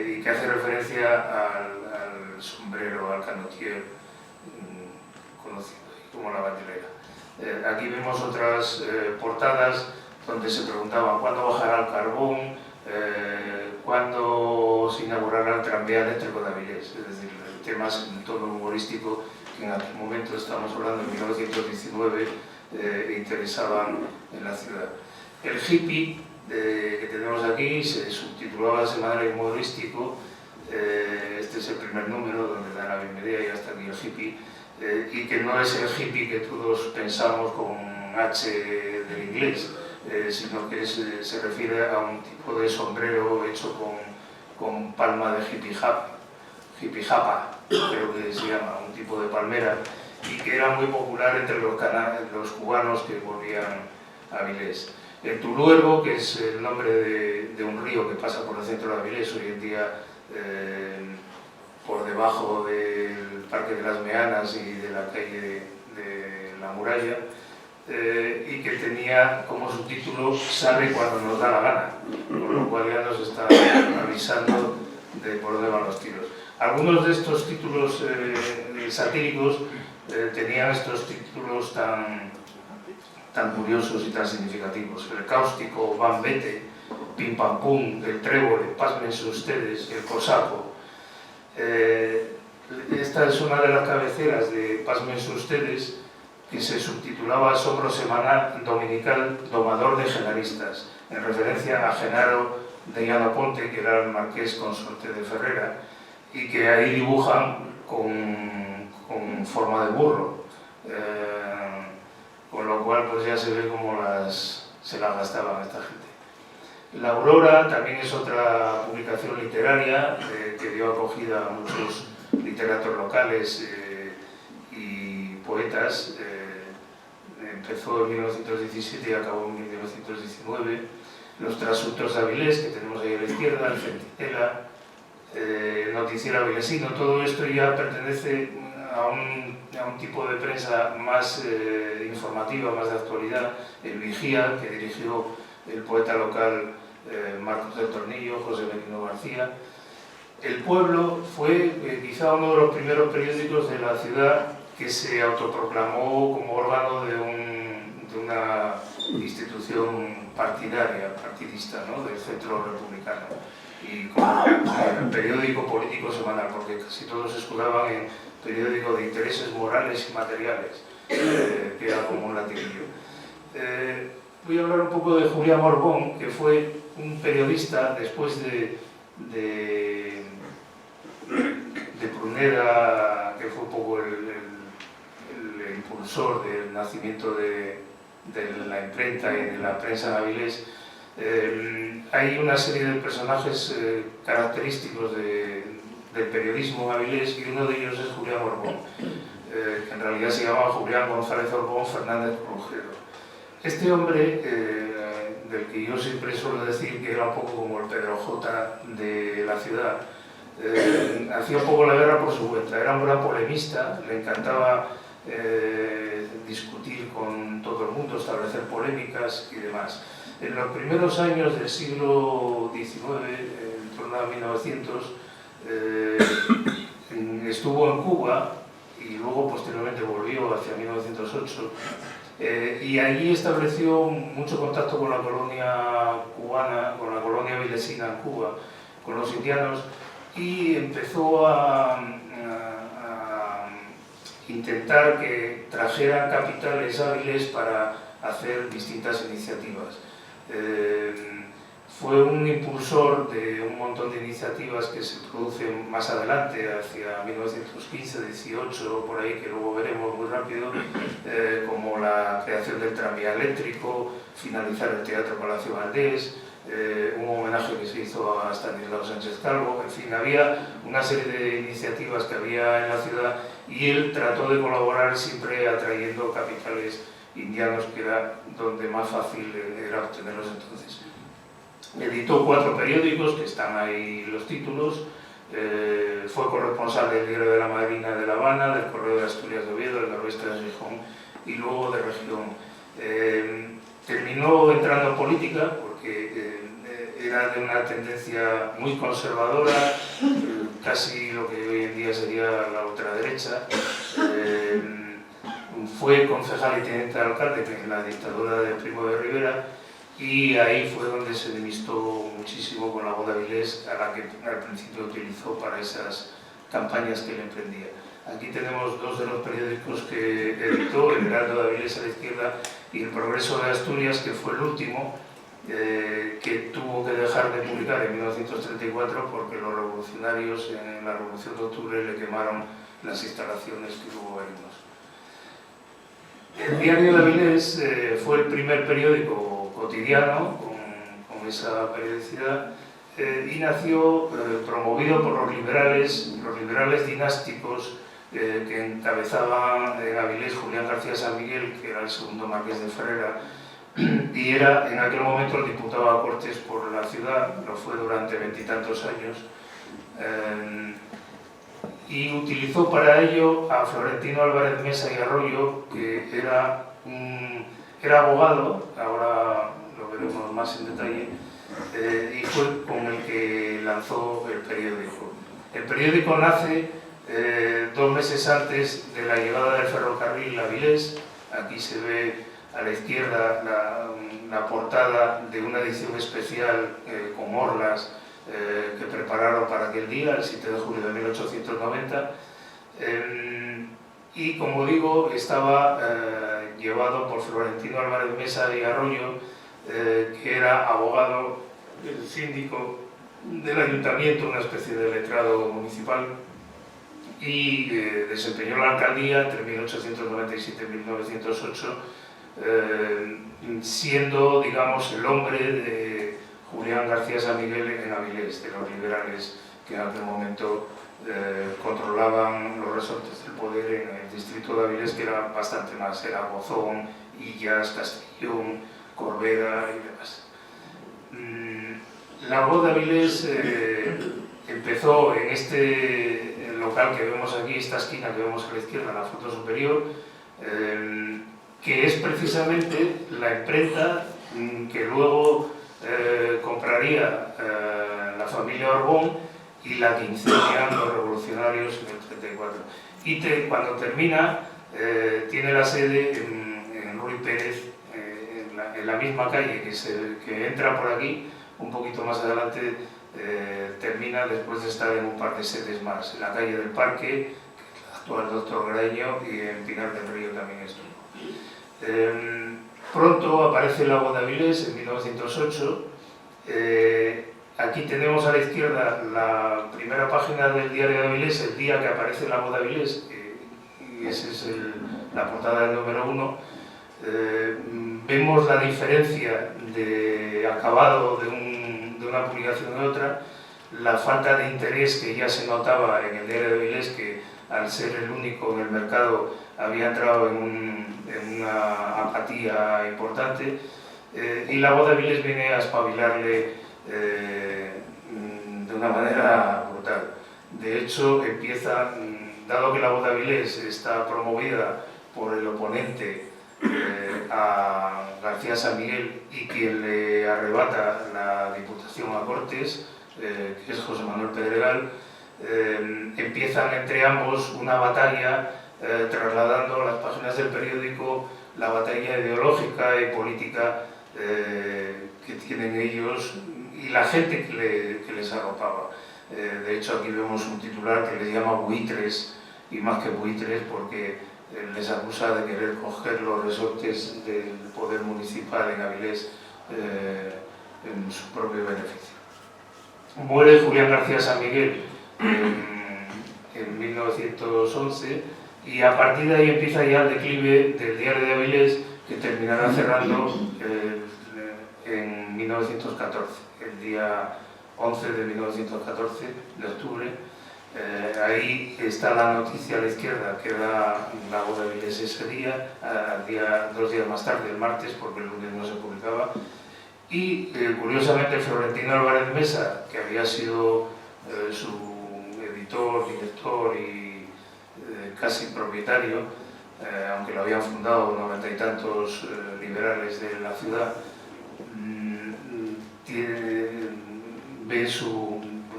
y que hace referencia al sombrero, al canotier conocido como La Batelera. Aquí vemos otras portadas donde se preguntaban cuándo bajará el carbón, cuándo se inaugurará el tranvía eléctrico de Avilés, es decir, temas en tono humorístico que en aquel momento, estamos hablando de 1919, interesaban en la ciudad. El hippie que tenemos aquí se subtitulaba Semanario Humorístico, este es el primer número donde da la bienvenida y hasta aquí el hippie, y que no es el hippie que todos pensamos con H del inglés, sino que se refiere a un tipo de sombrero hecho con palma de hippie japa, creo que se llama, un tipo de palmera, y que era muy popular entre los cubanos que volvían a Avilés. El Tuluergo, que es el nombre de un río que pasa por el centro de Avilés, hoy en día por debajo del Parque de las Meanas y de la calle de la Muralla, y que tenía como subtítulo "Sale cuando nos da la gana", con lo cual ya nos está avisando de por dónde van los tiros. Algunos de estos títulos satíricos tenían estos títulos tan curiosos y tan significativos: el cáustico "Van Vete", "Pim Pam Pum", "El Trébol", "Pásmense ustedes", "El Cosaco". Esta es una de las cabeceras de "Pásmense ustedes", que se subtitulaba "Asombro semanal dominical domador de genaristas", en referencia a Genaro de Llano Ponte, que era el marqués consorte de Ferrera, y que ahí dibujan con forma de burro, con lo cual pues ya se ve cómo se la gastaban esta gente. La Aurora también es otra publicación literaria que dio acogida a muchos literatos locales y poetas. Empezó en 1917 y acabó en 1919. Los Trasuntos de Avilés, que tenemos ahí a la izquierda, el Centinela, Noticiero Avilesino, todo esto ya pertenece a un tipo de prensa más informativa, más de actualidad. El Vigía, que dirigió el poeta local Marcos del Tornillo, José Benigno García. El Pueblo fue quizá uno de los primeros periódicos de la ciudad que se autoproclamó como órgano de una institución partidista, ¿no?, del centro republicano, y como el periódico político semanal, porque casi todos se escudaban en periódico de intereses morales y materiales, que era como un latiguillo. Voy a hablar un poco de Julián Borbón, que fue un periodista después de Pruneda, que fue un poco el impulsor del nacimiento de la imprenta y de la prensa en Avilés. Hay una serie de personajes característicos del periodismo en Avilés, y uno de ellos es Julián Borbón, que en realidad se llamaba Julián González Borbón Fernández Brujero. Este hombre, del que yo siempre suelo decir que era un poco como el Pedro J de la ciudad, hacía un poco la guerra por su cuenta. Era un gran polemista, le encantaba discutir con todo el mundo, establecer polémicas y demás. En los primeros años del siglo XIX, en torno a 1900, estuvo en Cuba y luego posteriormente volvió hacia 1908, y allí estableció mucho contacto con la colonia cubana, con la colonia avilesina en Cuba, con los indianos, y empezó a intentar que trajeran capitales hábiles para hacer distintas iniciativas. Fue un impulsor de un montón de iniciativas que se producen más adelante, hacia 1915-18, por ahí, que luego veremos muy rápido, como la creación del tranvía eléctrico, finalizar el Teatro Palacio Valdés, un homenaje que se hizo a Stanislao Sánchez Calvo. En fin, había una serie de iniciativas que había en la ciudad, y él trató de colaborar siempre atrayendo capitales indianos, que era donde más fácil era obtenerlos entonces. Editó 4 periódicos, que están ahí los títulos. Fue corresponsal del Diario de la Madrina de La Habana, del Correo de Asturias de Oviedo, del Noroeste de Gijón y luego de Región. Terminó entrando en política porque era de una tendencia muy conservadora, casi lo que hoy en día sería la ultraderecha. Fue concejal y teniente de alcalde en la dictadura de Primo de Rivera, y ahí fue donde se enemistó muchísimo con la voz de Avilés, a la que al principio utilizó para esas campañas que él emprendía. Aquí tenemos 2 de los periódicos que editó: el Heraldo de Avilés a la izquierda y el Progreso de Asturias, que fue el último, que tuvo que dejar de publicar en 1934 porque los revolucionarios en la Revolución de Octubre le quemaron las instalaciones que luego veremos. El Diario de Avilés fue el primer periódico cotidiano con esa periodicidad, y nació promovido por los liberales dinásticos que encabezaban en Avilés Julián García San Miguel, que era el segundo marqués de Ferrera, y era en aquel momento el diputado a Cortes por la ciudad, lo fue durante 20 y tantos años. y utilizó para ello a Florentino Álvarez Mesa y Arroyo, que era abogado, ahora lo veremos más en detalle, y fue con el que lanzó el periódico. El periódico nace 2 meses antes de la llegada del ferrocarril a Avilés. Aquí se ve a la izquierda la portada de una edición especial con orlas que prepararon para aquel día, el 7 de julio de 1890. Y como digo, estaba llevado por Florentino Álvarez Mesa y Arroyo, que era abogado, el síndico del ayuntamiento, una especie de letrado municipal, y desempeñó la alcaldía entre 1897 y 1908, siendo, digamos, el hombre de Julián García San Miguel en Avilés, de los liberales que en aquel momento controlaban los resortes del poder en el distrito de Avilés, que era bastante más, era Gozón, Illas, Castellón, Corbera y demás. La voz de Avilés empezó en este local que vemos aquí, esta esquina que vemos a la izquierda, en la foto superior, que es precisamente la imprenta que luego compraría la familia Orbón y la que incendian los revolucionarios en el 34. Y cuando termina, tiene la sede en Ruy Pérez, en la misma calle que entra por aquí, un poquito más adelante, termina después de estar en un par de sedes más, en la calle del Parque, que es la actual Doctor Graeño, y en Pinar del Río también estuvo. Pronto aparece La Voz de Avilés en 1908. Aquí tenemos a la izquierda la primera página del diario de Avilés, el día que aparece La Voz de Avilés, y esa es la portada del número 1. Vemos la diferencia de acabado de una publicación y otra, la falta de interés que ya se notaba en el diario de Avilés, que al ser el único en el mercado había entrado en una apatía importante, y La Voz de Avilés viene a espabilarle de una manera brutal. De hecho, empieza, dado que La Voz de Avilés está promovida por el oponente a García San Miguel y quien le arrebata la Diputación a Cortes, que es José Manuel Pedregal, empiezan entre ambos una batalla, trasladando a las páginas del periódico la batalla ideológica y política que tienen ellos y la gente que les arropaba. De hecho, aquí vemos un titular que les llama buitres, y más que buitres porque les acusa de querer coger los resortes del poder municipal en Avilés en su propio beneficio. Muere Julián García San Miguel en 1911, y a partir de ahí empieza ya el declive del diario de Avilés, que terminará cerrando en 1914, el día 11 de 1914 de octubre. Ahí está la noticia a la izquierda que da La Voz de Avilés ese día, 2 días más tarde, el martes, porque el lunes no se publicaba. Y curiosamente Florentino Álvarez Mesa, que había sido su editor, director y casi propietario, aunque lo habían fundado 90 y tantos liberales de la ciudad,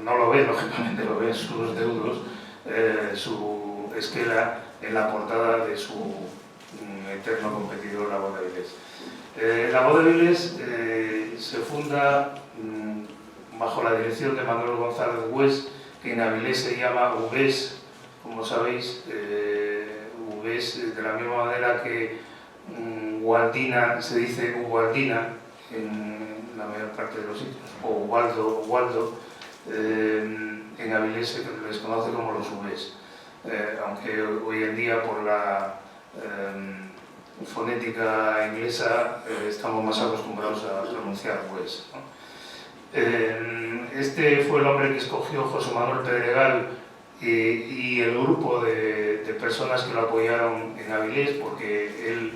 no lo ve, lógicamente, lo ve en sus deudos, su esquela en la portada de su eterno competidor, La Voz de Avilés. La Voz de Avilés se funda bajo la dirección de Manuel González Güés, que en Avilés se llama Ugués, como sabéis, Ugués, de la misma manera que Gualdina se dice Ugualdina en la mayor parte de los sitios, o Waldo, en Avilés se les conoce como los Ugués, aunque hoy en día por la fonética inglesa estamos más acostumbrados a pronunciar Güés, ¿no? Este fue el hombre que escogió José Manuel Pedregal y el grupo de personas que lo apoyaron en Avilés, porque él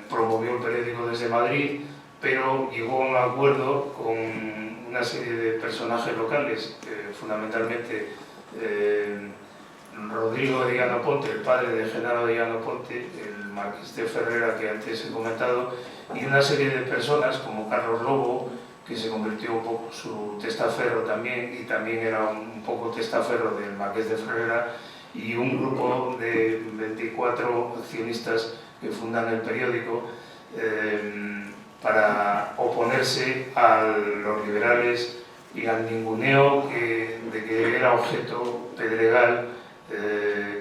promovió el periódico desde Madrid, pero llegó a un acuerdo con una serie de personajes locales, fundamentalmente Rodrigo de Llano Ponte, el padre de Genaro de Llano Ponte, el marqués de Ferrera que antes he comentado, y una serie de personas como Carlos Lobo, que se convirtió un poco su testaferro también, y también era un poco testaferro del marqués de Ferrera, y un grupo de 24 accionistas que fundan el periódico para oponerse a los liberales y al ninguneo de que era objeto Pedregal,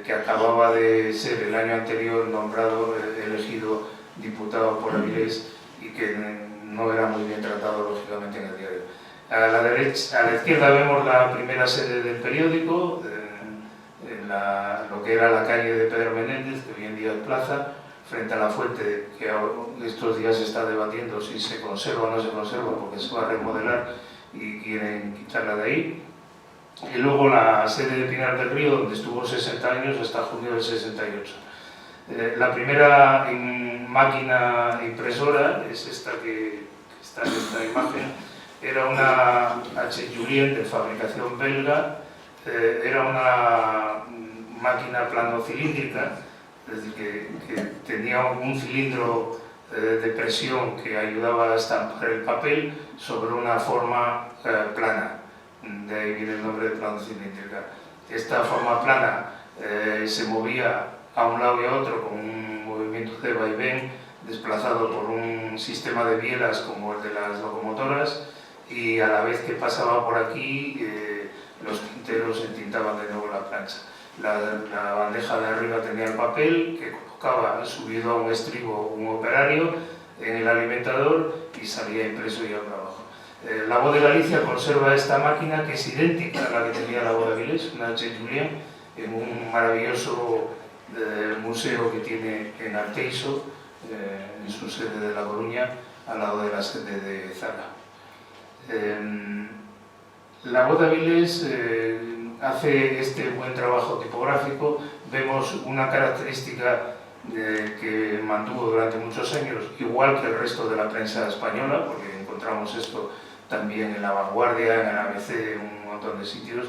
que acababa de ser el año anterior nombrado, elegido diputado por Avilés, y que no era muy bien tratado lógicamente en el diario. A la izquierda vemos la primera sede del periódico, lo que era la calle de Pedro Menéndez, que hoy en día es plaza, frente a la fuente, que estos días se está debatiendo si se conserva o no se conserva, porque se va a remodelar y quieren quitarla de ahí. Y luego la sede de Pinar del Río, donde estuvo 60 años hasta junio del 68. La primera máquina impresora es esta que está en esta imagen. Era una H. Julien de fabricación belga. Era una máquina plano-cilíndrica, es decir, que tenía un cilindro de presión que ayudaba a estampar el papel sobre una forma plana. De ahí viene el nombre de plano-cilíndrica. Esta forma plana se movía a un lado y a otro con un movimiento de vaivén desplazado por un sistema de bielas como el de las locomotoras, y a la vez que pasaba por aquí los tinteros entintaban de nuevo la plancha. La bandeja de arriba tenía el papel que colocaba subido a un estribo un operario en el alimentador y salía impreso ya para abajo. La Voz de Galicia conserva esta máquina, que es idéntica a la que tenía la Voz de Avilés, una H. Julien, en un maravilloso museo que tiene en Arteixo, en su sede de La Coruña, al lado de la sede de Zara. La Voz de Avilés hace este buen trabajo tipográfico. Vemos una característica que mantuvo durante muchos años, igual que el resto de la prensa española, porque encontramos esto también en La Vanguardia, en el ABC, en un montón de sitios,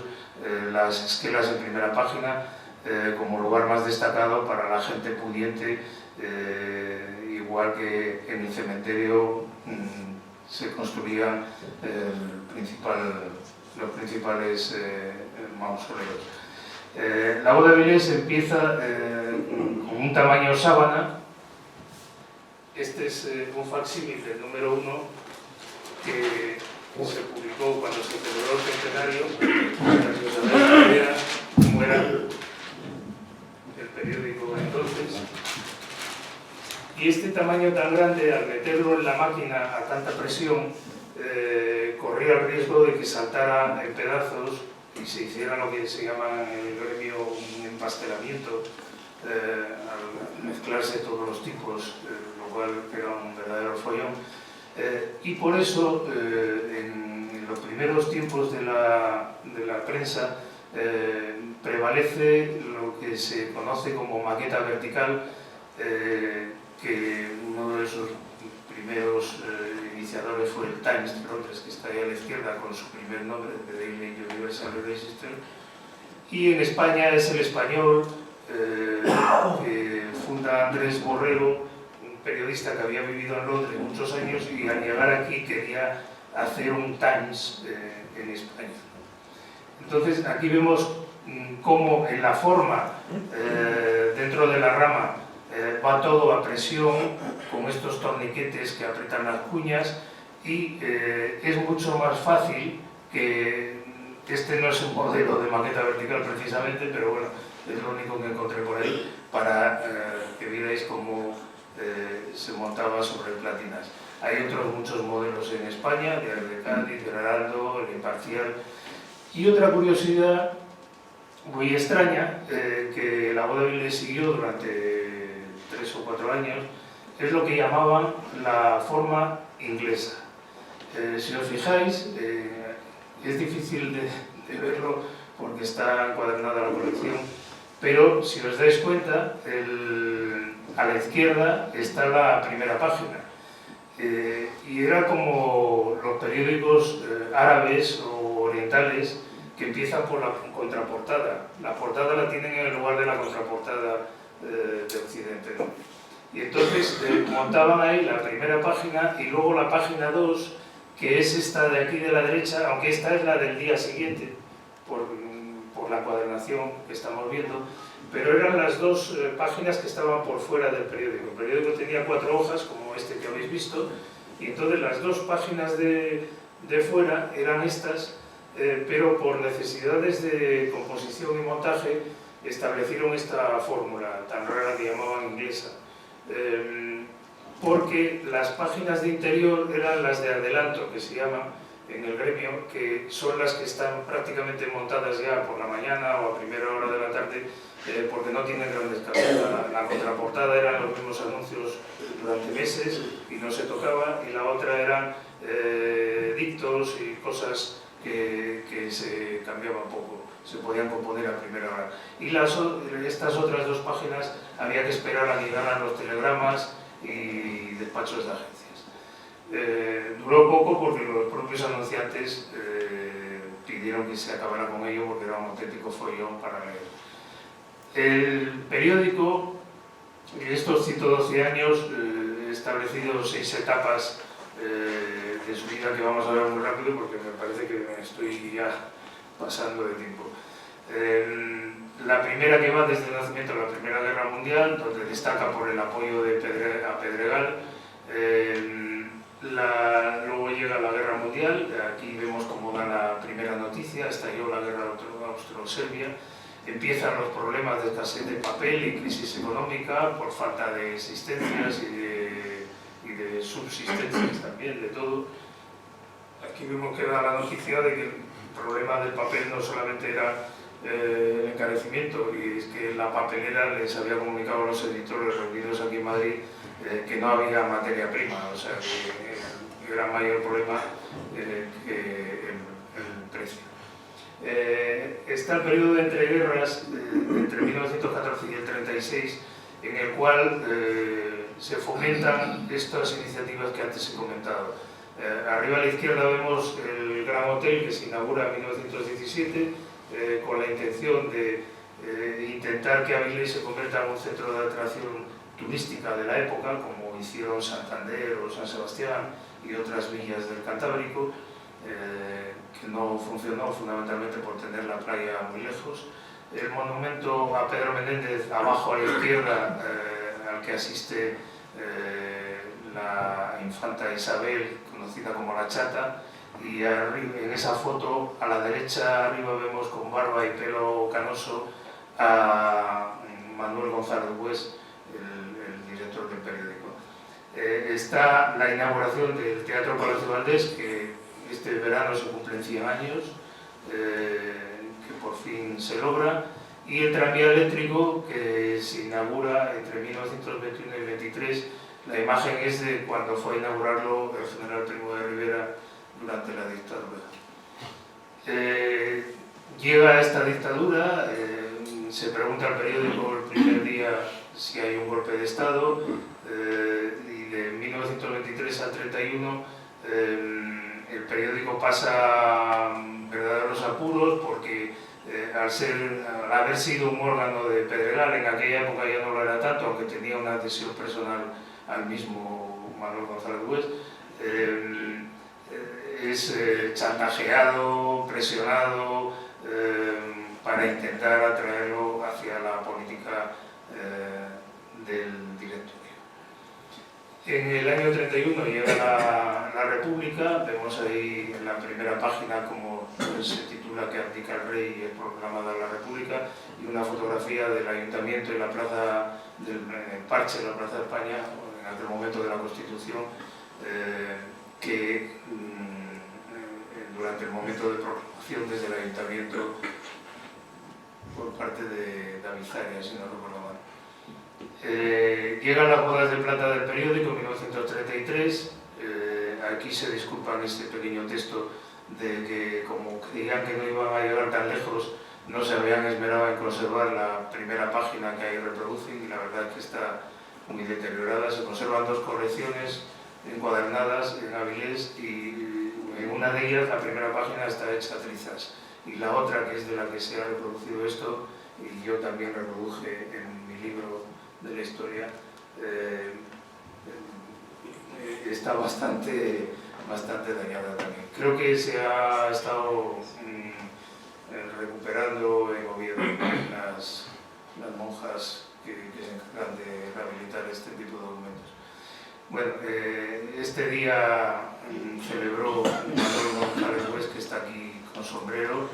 las esquelas en primera página como lugar más destacado para la gente pudiente, igual que en el cementerio se construían los principales mausoleos. La Voz de Avilés empieza con un tamaño sábana. Este es un facsímil del número 1 que se publicó cuando se celebró el centenario, como era el periódico entonces. Y este tamaño tan grande, al meterlo en la máquina a tanta presión, corría el riesgo de que saltara en pedazos y se hiciera lo que se llama en el gremio un empastelamiento, al mezclarse todos los tipos, lo cual era un verdadero follón. Y por eso, en los primeros tiempos de la prensa, prevalece lo que se conoce como maqueta vertical, que uno de sus primeros iniciadores fue el Times de Londres, que está ahí a la izquierda con su primer nombre, The Daily Universal Register, y en España es El Español, que funda Andrés Borrero, un periodista que había vivido en Londres muchos años y al llegar aquí quería hacer un Times en España. Entonces aquí vemos cómo en la forma, dentro de la rama, va todo a presión con estos torniquetes que apretan las cuñas, y es mucho más fácil que este no es un modelo de maqueta vertical precisamente, pero bueno, es lo único que encontré por ahí para que vierais cómo se montaba sobre platinas. Hay otros muchos modelos en España, el de Cádiz, el Heraldo, el Imparcial. Y otra curiosidad muy extraña, que la Voz de Avilés siguió durante 3 o 4 años, es lo que llamaban la forma inglesa. Si os fijáis, es difícil de verlo porque está encuadernada la colección, pero si os dais cuenta, a la izquierda está la primera página. Y era como los periódicos árabes o orientales que empiezan por la contraportada. La portada la tienen en el lugar de la contraportada de Occidente, ¿no? Y entonces montaban ahí la primera página y luego la página 2, que es esta de aquí de la derecha, aunque esta es la del día siguiente, por la cuadernación que estamos viendo, pero eran las dos páginas que estaban por fuera del periódico. El periódico tenía 4 hojas, como este que habéis visto, y entonces las 2 páginas de fuera eran estas, pero por necesidades de composición y montaje establecieron esta fórmula tan rara que llamaban inglesa, porque las páginas de interior eran las de adelanto, que se llaman en el gremio, que son las que están prácticamente montadas ya por la mañana o a primera hora de la tarde, porque no tienen grandes cabezas. La contraportada eran los mismos anuncios durante meses y no se tocaba, y la otra eran dictos y cosas que se cambiaban poco, se podían componer a primera hora. Y estas otras 2 páginas había que esperar a que llegaran los telegramas y despachos de agencias. Duró poco porque los propios anunciantes pidieron que se acabara con ello porque era un auténtico follón para leer. El periódico, en estos 112 años, establecido 6 etapas de su vida que vamos a ver muy rápido porque me parece que me estoy ya pasando de tiempo. La primera que va desde el nacimiento de la Primera Guerra Mundial, donde destaca por el apoyo a Pedregal. Luego llega la Guerra Mundial, aquí vemos cómo da la primera noticia, estalló la guerra austro-serbia, empiezan los problemas de escasez de papel y crisis económica por falta de existencias y de subsistencias también, de todo. Aquí vemos que da la noticia de que el problema del papel no solamente era el encarecimiento, y es que la papelera les había comunicado a los editores reunidos aquí en Madrid que no había materia prima, o sea que era mayor problema que el precio. Está el periodo de entreguerras entre 1914 y el 36, en el cual se fomentan estas iniciativas que antes he comentado. Arriba a la izquierda vemos el Gran Hotel, que se inaugura en 1917 con la intención de intentar que Avilés se convierta en un centro de atracción turística de la época, como hicieron Santander o San Sebastián y otras villas del Cantábrico, que no funcionó fundamentalmente por tener la playa muy lejos. El monumento a Pedro Menéndez, abajo a la izquierda, al que asiste la infanta Isabel, conocida como la Chata, y arriba, en esa foto a la derecha arriba vemos con barba y pelo canoso a Manuel González Bués, el director del periódico. Está la inauguración del Teatro Palacio Valdés, que este verano se cumplen 100 años, que por fin se logra, y el tranvía eléctrico, que se inaugura entre 1921 y 23. La imagen es de cuando fue a inaugurarlo el general Primo de Rivera durante la dictadura. Llega esta dictadura, se pregunta al periódico el primer día si hay un golpe de Estado, y de 1923 al 31 el periódico pasa verdaderos apuros porque al haber sido un órgano de Pedregal, en aquella época ya no lo era tanto, aunque tenía una adhesión personal al mismo Manuel González Bués, es chantajeado, presionado para intentar atraerlo hacia la política del directorio. En el año 31 llega la República, vemos ahí en la primera página como se titula que abdica el rey y es proclamada la República, y una fotografía del Ayuntamiento y la plaza del Parche, la Plaza de España, en aquel momento de la Constitución, que durante el momento de proclamación desde el Ayuntamiento por parte de David Zaria, si no recuerdo mal. Llegan las bodas de plata del periódico en 1933, aquí se disculpan este pequeño texto de que como creían que no iban a llegar tan lejos, no se habían esmerado en conservar la primera página que ahí reproducen, y la verdad es que está muy deteriorada. Se conservan 2 correcciones encuadernadas en Avilés, y en una de ellas la primera página está hecha trizas, y la otra, que es de la que se ha reproducido esto, y yo también reproduje en mi libro de la historia, está bastante dañada también. Creo que se ha estado recuperando en Oviedo las monjas que se encargan de rehabilitar este tipo de documentos. Bueno, este día celebró Manuel González Güés, que está aquí con sombrero,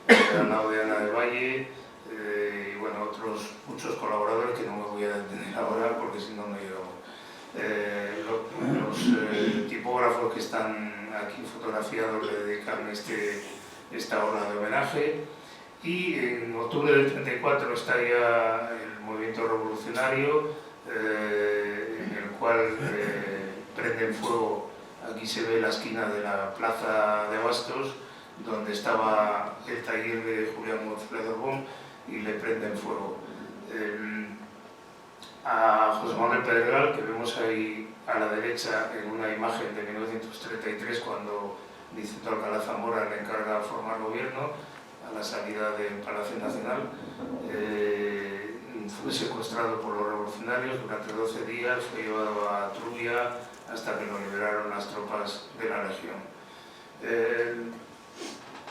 al lado de Ana del Valle, y bueno, otros muchos colaboradores que no me voy a detener ahora porque si no, no llegamos. Los tipógrafos que están aquí fotografiados le dedican esta hora de homenaje, y en octubre del 34 está ya el movimiento revolucionario, en el cual prenden fuego. Aquí se ve la esquina de la plaza de Bastos, donde estaba el taller de Julián González Orbón, y le prenden fuego. A José Manuel Pedregal, que vemos ahí a la derecha en una imagen de 1933, cuando Vicente Alcalá Zamora le encarga formar gobierno a la salida del Palacio Nacional, fue secuestrado por los revolucionarios durante 12 días, fue llevado a Trubia hasta que lo liberaron las tropas de la Legión.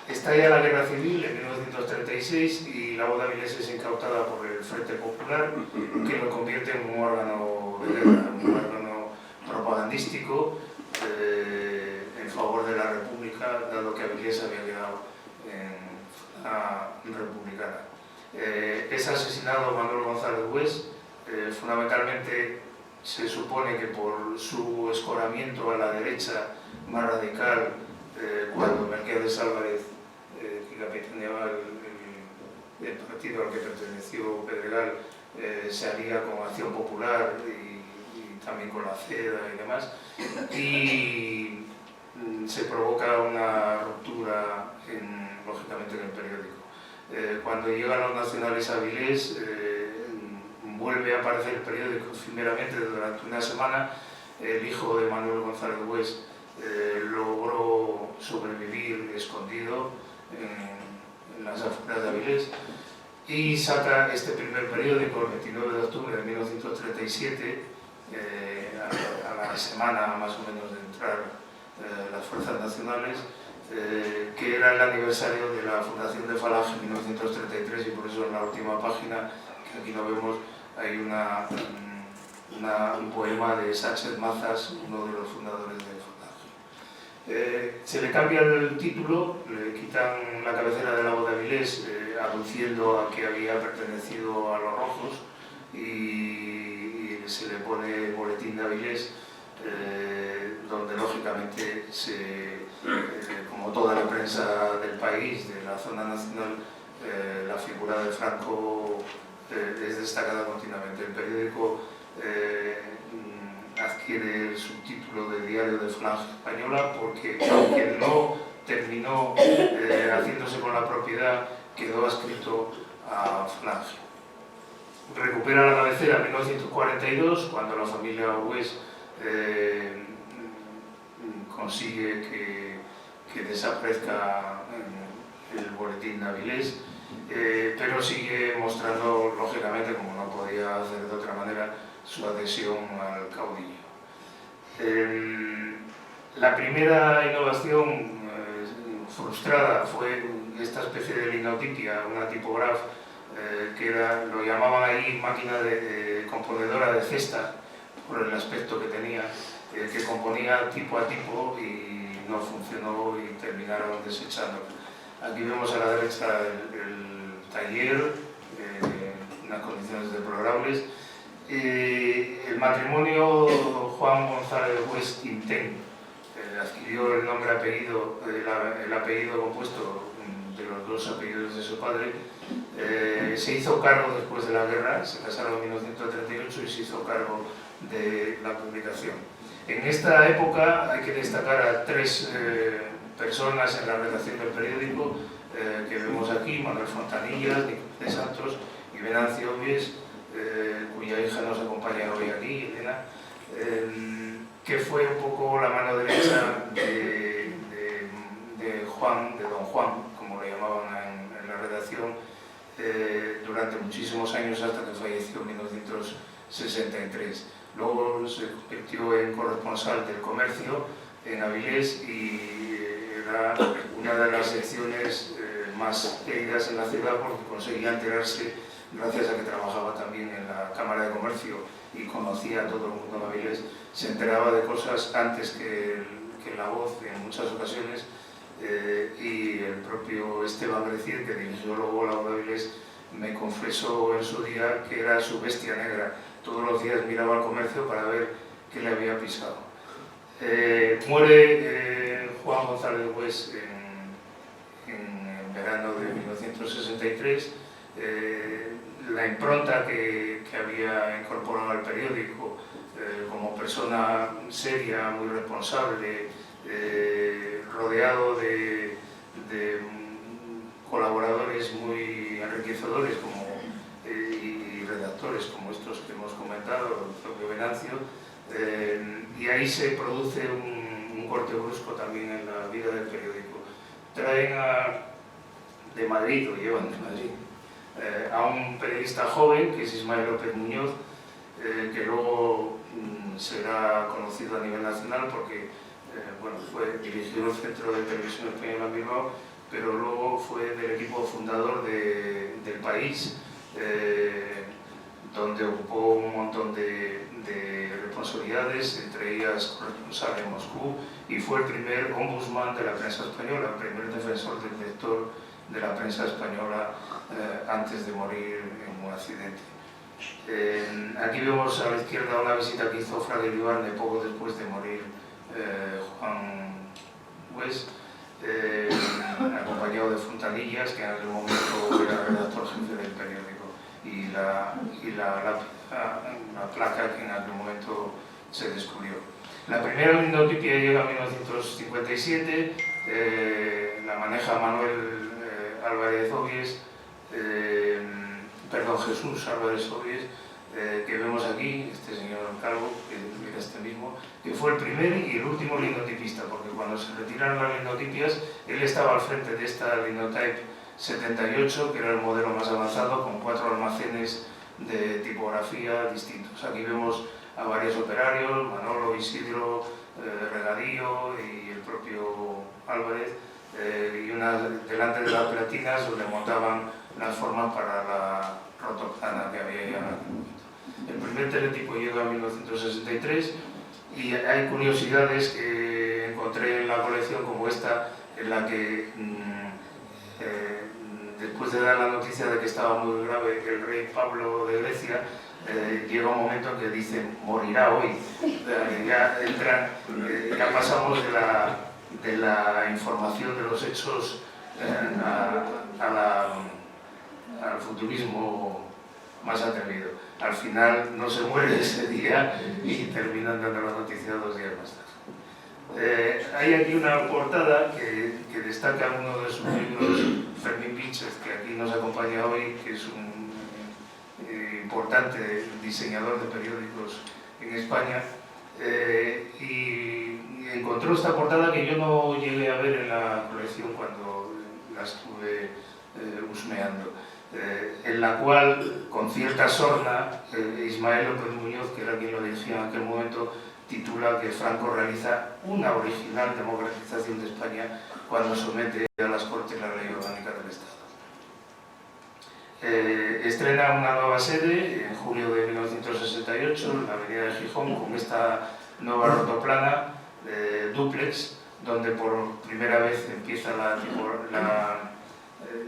Estalla la Guerra Civil en 1936 y la voz de Avilés es incautada por el Frente Popular, que lo convierte en un órgano de guerra, un órgano propagandístico en favor de la República, dado que Avilés había quedado en la republicana. Es asesinado Manuel González Güés, fundamentalmente se supone que por su escoramiento a la derecha más radical, cuando Melquiades Álvarez, que capitaneaba el partido al que perteneció Pedregal, se alía con Acción Popular y también con la CEDA y demás, y se provoca una ruptura, lógicamente, en el periódico. Cuando llegan los nacionales a Avilés, vuelve a aparecer el periódico efímeramente durante una semana. El hijo de Manuel González Güés logró sobrevivir escondido en las afueras de Avilés y saca este primer periódico el 29 de octubre de 1937, a la semana más o menos de entrar las fuerzas nacionales, que era el aniversario de la fundación de Falange en 1933, y por eso en la última página, que aquí no vemos, hay un poema de Sánchez Mazas, uno de los fundadores de Falange. Se le cambia el título, le quitan la cabecera de la voz de Avilés, aduciendo a que había pertenecido a los rojos, y se le pone Boletín de Avilés, donde lógicamente, como toda la prensa del país, de la zona nacional, la figura de Franco es destacada continuamente. El periódico adquiere el subtítulo de Diario de Falange Española porque, aunque no terminó haciéndose con la propiedad, quedó adscrito a Falange. Recupera la cabecera en 1942, cuando la familia Güés consigue que desaparezca el boletín de Avilés, pero sigue mostrando, lógicamente, como no podía hacer de otra manera, su adhesión al caudillo. La primera innovación frustrada fue esta especie de linotipia, una tipograf, que lo llamaban ahí máquina componedora de cesta, por el aspecto que tenía, que componía tipo a tipo y no funcionó y terminaron desechándolo. Aquí vemos a la derecha el taller, en unas condiciones deplorables. El matrimonio Juan González Güés Quintén adquirió el nombre apellido, el apellido compuesto de los dos apellidos de su padre. Se hizo cargo después de la guerra, se casaron en 1938 y se hizo cargo de la publicación. En esta época hay que destacar a tres personas en la redacción del periódico que vemos aquí: Manuel Fontanillas, Nicolás de Santos y Venancio Obies, cuya hija nos acompaña hoy aquí, Elena, que fue un poco la mano derecha de Juan, de don Juan, como le llamaban a durante muchísimos años hasta que falleció en 1963. Luego se convirtió en corresponsal del comercio en Avilés y era una de las secciones más queridas en la ciudad porque conseguía enterarse, gracias a que trabajaba también en la Cámara de Comercio y conocía a todo el mundo de Avilés, se enteraba de cosas antes que La Voz en muchas ocasiones, y el propio Esteban Grecier, que dirigió luego La Voz de Avilés, me confesó en su día que era su bestia negra. Todos los días miraba al comercio para ver qué le había pisado. Muere Juan González Bués en verano de 1963. La impronta que había incorporado al periódico, como persona seria, muy responsable, rodeado de colaboradores muy enriquecedores y redactores como estos que hemos comentado, el propio Venancio, y ahí se produce un corte brusco también en la vida del periódico. Traen de Madrid, lo llevan de Madrid, a un periodista joven que es Ismael López Muñoz, que luego será conocido a nivel nacional porque dirigió el Centro de Televisión Española en Bilbao, pero luego fue del equipo fundador del País, donde ocupó un montón de responsabilidades, entre ellas corresponsal en Moscú, y fue el primer ombudsman de la prensa española, el primer defensor del lector de la prensa española antes de morir en un accidente. Aquí vemos a la izquierda una visita que hizo Fraga Iribarne poco después de morir Juan Bués, acompañado de Fontanillas, que en aquel momento era redactor jefe del periódico, y la placa que en aquel momento se descubrió. La primera linotipia llega en 1957, la maneja Manuel Álvarez Obies, Jesús Álvarez Obies, que vemos aquí, este señor Calvo, que era este mismo, que fue el primer y el último linotipista, porque cuando se retiraron las linotipias, él estaba al frente de esta Linotype 78, que era el modelo más avanzado, con 4 almacenes de tipografía distintos. Aquí vemos a varios operarios, Manolo, Isidro, Regadío y el propio Álvarez, y delante de las platinas donde montaban las formas para la rotoplana que había ya. El primer teletipo llega en 1963 y hay curiosidades que encontré en la colección como esta, en la que después de dar la noticia de que estaba muy grave el rey Pablo de Grecia, llega un momento en que dicen morirá hoy. Ya pasamos de la información de los hechos al futurismo más atrevido. Al final no se muere ese día y terminan dando la noticia 2 días más tarde. Hay aquí una portada que destaca uno de sus libros, Fermín Víchez, que aquí nos acompaña hoy, que es un importante diseñador de periódicos en España, y encontró esta portada que yo no llegué a ver en la colección cuando la estuve husmeando, en la cual, con cierta sorna, Ismael López Muñoz, que era quien lo dirigía en aquel momento, titula que Franco realiza una original democratización de España cuando somete a las Cortes la ley orgánica del Estado. Estrena una nueva sede en julio de 1968 en la avenida de Gijón, con esta nueva rotoplana dúplex, donde por primera vez empieza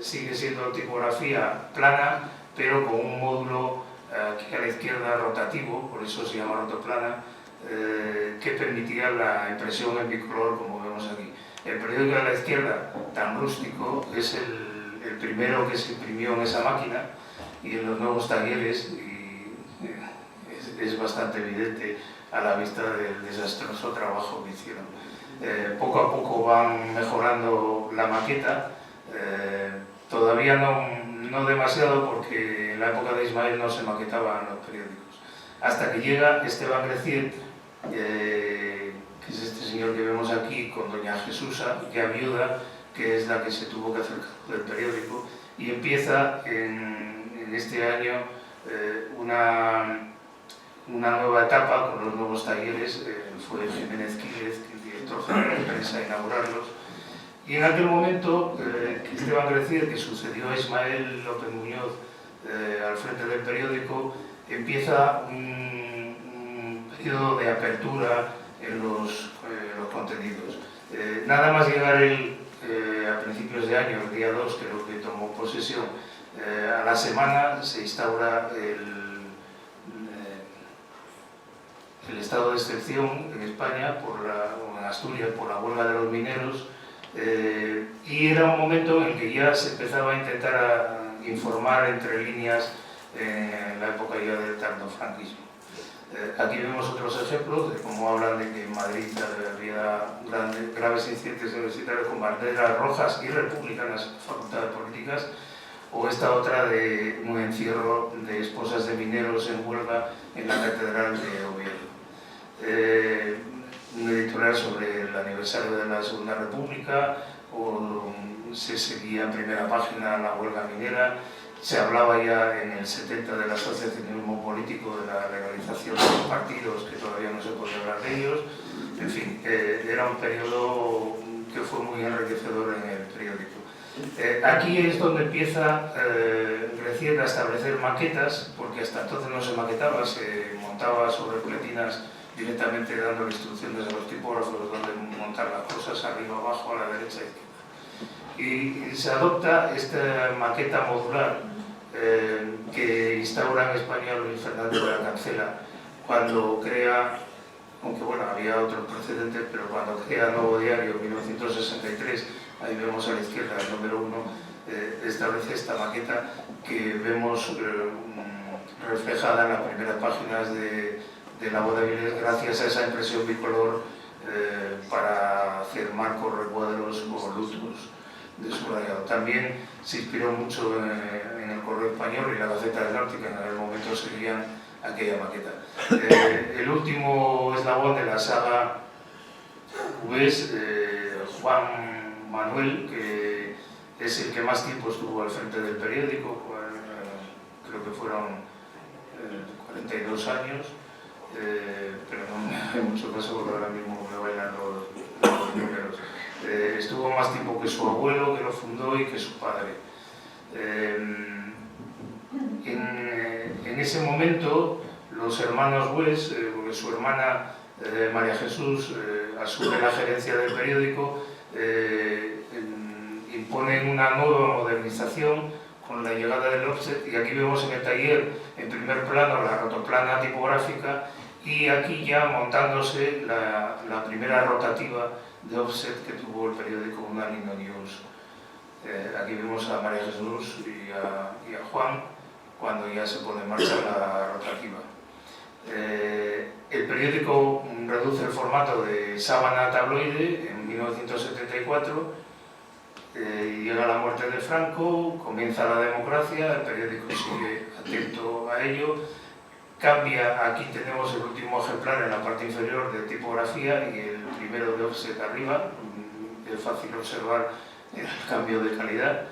sigue siendo tipografía plana, pero con un módulo aquí a la izquierda rotativo, por eso se llama rotoplana, que permitía la impresión en bicolor, como vemos aquí. El periódico a la izquierda, tan rústico, es el primero que se imprimió en esa máquina, y en los nuevos talleres es bastante evidente a la vista del desastroso trabajo que hicieron. Poco a poco van mejorando la maqueta, todavía no demasiado, porque en la época de Ismael no se maquetaban los periódicos, hasta que llega Esteban Grecier, que es este señor que vemos aquí, con doña Jesusa, ya viuda, que es la que se tuvo que hacer cargo del periódico, y empieza en este año una nueva etapa con los nuevos talleres. Fue Jiménez Quílez, el director general de prensa, a inaugurarlos. Y en aquel momento, Esteban Grecier, que sucedió a Ismael López Muñoz al frente del periódico, empieza un periodo de apertura en los contenidos. Nada más llegar él a principios de año, el día 2, creo que tomó posesión, a la semana se instaura el estado de excepción en España, o en Asturias, por la huelga de los mineros, y era un momento en el que ya se empezaba a intentar informar entre líneas en la época ya del tardofranquismo. Aquí vemos otros ejemplos de cómo hablan de que en Madrid había graves incidentes universitarios con banderas rojas y republicanas en la Facultad de Políticas, o esta otra de un encierro de esposas de mineros en huelga en la Catedral de Oviedo. Un editorial sobre el aniversario de la Segunda República, o se seguía en primera página la huelga minera. Se hablaba ya en el 70 del asociacionismo político, de la legalización de los partidos, que todavía no se podía hablar de ellos. En fin, era un periodo que fue muy enriquecedor en el periódico. Aquí es donde empieza Grecier a establecer maquetas, porque hasta entonces no se maquetaba, se montaba sobre pletinas directamente dando instrucciones a los tipógrafos donde montar las cosas, arriba, abajo, a la derecha, izquierda. Y se adopta esta maqueta modular que instaura en España Luis Fernández de la Cancela cuando crea, aunque bueno, había otros precedentes, pero cuando crea Nuevo Diario en 1963, ahí vemos a la izquierda el número 1, establece esta maqueta que vemos reflejada en las primeras páginas de La Voz de Avilés, gracias a esa impresión bicolor para hacer marcos, recuadros o lutos de subrayado. También se inspiró mucho en el Correo Español y la Gaceta del Norte, que en aquel momento seguían aquella maqueta. El último eslabón de la saga es Juan Manuel, que es el que más tiempo estuvo al frente del periódico, creo que fueron 42 años, pero no me hace mucho caso porque ahora mismo me bailan los números. Estuvo más tiempo que su abuelo, que lo fundó, y que su padre. En ese momento, los hermanos Gües, porque su hermana María Jesús asume la gerencia del periódico, imponen una nueva modernización con la llegada del offset, y aquí vemos en el taller, en primer plano, la rotoplana tipográfica, y aquí ya montándose la primera rotativa de offset que tuvo el periódico Unánimo News. Aquí vemos a María Jesús y a Juan cuando ya se pone en marcha la rotativa. El periódico reduce el formato de sábana a tabloide en 1974, llega la muerte de Franco, comienza la democracia, el periódico sigue atento a ello. Cambia, aquí tenemos el último ejemplar en la parte inferior de tipografía y el primero de offset arriba. Es fácil observar el cambio de calidad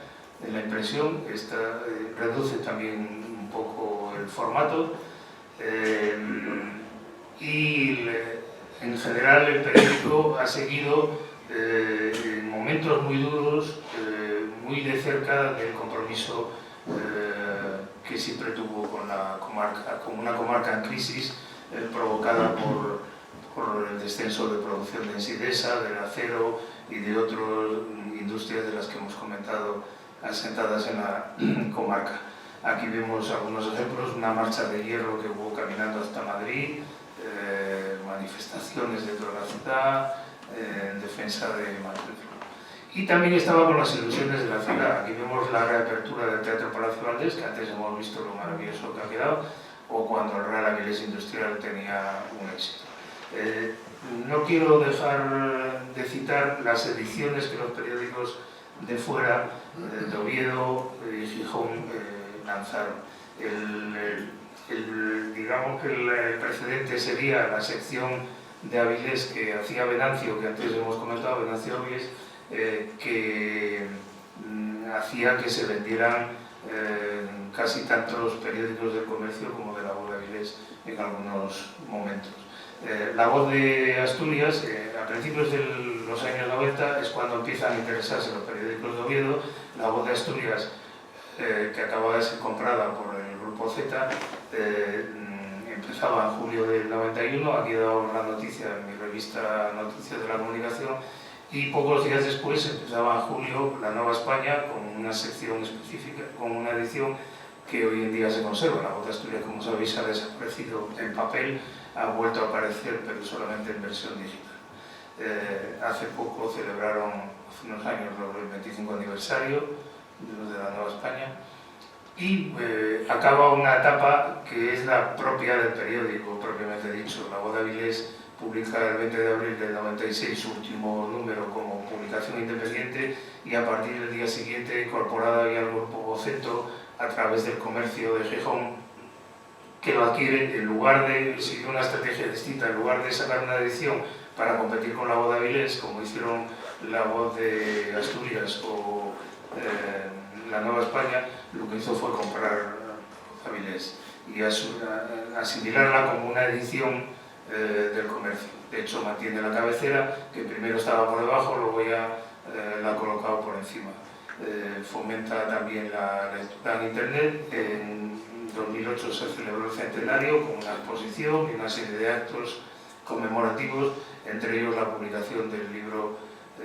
en la impresión. Esta reduce también un poco el formato. Y en general el periódico ha seguido en momentos muy duros, muy de cerca del compromiso que siempre tuvo con la comarca, como una comarca en crisis provocada por el descenso de producción de Ensidesa, del acero y de otras industrias de las que hemos comentado asentadas en la comarca. Aquí vemos algunos ejemplos, una marcha de hierro que hubo caminando hasta Madrid, manifestaciones dentro de la ciudad, en defensa de Madrid. Y también estaba con las ilusiones de la ciudad. Aquí vemos la reapertura del Teatro Palacio Valdés, que antes hemos visto lo maravilloso que ha quedado, o cuando el Real Avilés Industrial tenía un éxito. No quiero dejar de citar las ediciones que los periódicos de fuera, de Oviedo y Gijón, lanzaron. Digamos que el precedente sería la sección de Avilés que hacía Venancio, que antes hemos comentado, Venancio Avilés, que hacía que se vendieran casi tantos periódicos del comercio como de La Voz de Avilés en algunos momentos. La Voz de Asturias, a principios de los años 90, es cuando empiezan a interesarse los periódicos de Oviedo. La Voz de Asturias, que acaba de ser comprada por el Grupo Z, empezaba en julio del 91, aquí he dado la noticia en mi revista Noticias de la Comunicación, y pocos días después empezaba en julio La Nueva España con una sección específica, con una edición que hoy en día se conserva. La Voz de Asturias, como sabéis, ha desaparecido en papel, ha vuelto a aparecer, pero solamente en versión digital. Hace poco celebraron, hace unos años, el 25 aniversario de La Nueva España, y acaba una etapa que es la propia del periódico, propiamente dicho. La Voz de Avilés publica el 20 de abril del 96 su último número como publicación independiente, y a partir del día siguiente incorporada ya al Grupo Vocento a través del Comercio de Gijón, que lo adquiere en lugar de seguir una estrategia distinta, en lugar de sacar una edición para competir con La Voz de Avilés, como hicieron La Voz de Asturias o La Nueva España, lo que hizo fue comprar La Voz de Avilés y asimilarla como una edición del comercio. De hecho, mantiene la cabecera, que primero estaba por debajo, luego ya la ha colocado por encima. Fomenta también la lectura en Internet. En 2008 se celebró el centenario con una exposición y una serie de actos conmemorativos, entre ellos la publicación del libro que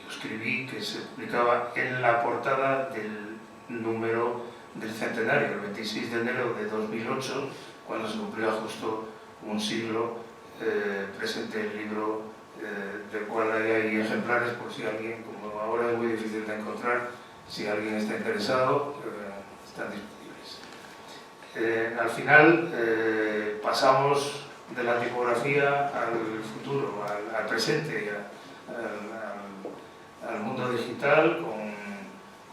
yo escribí, que se publicaba en la portada del número del centenario, el 26 de enero de 2008, cuando se cumplía justo un siglo presente el libro, del cual hay ejemplares por si alguien, como ahora es muy difícil de encontrar, si alguien está interesado, están disponibles. Al final pasamos de la tipografía al futuro, al presente, al mundo digital,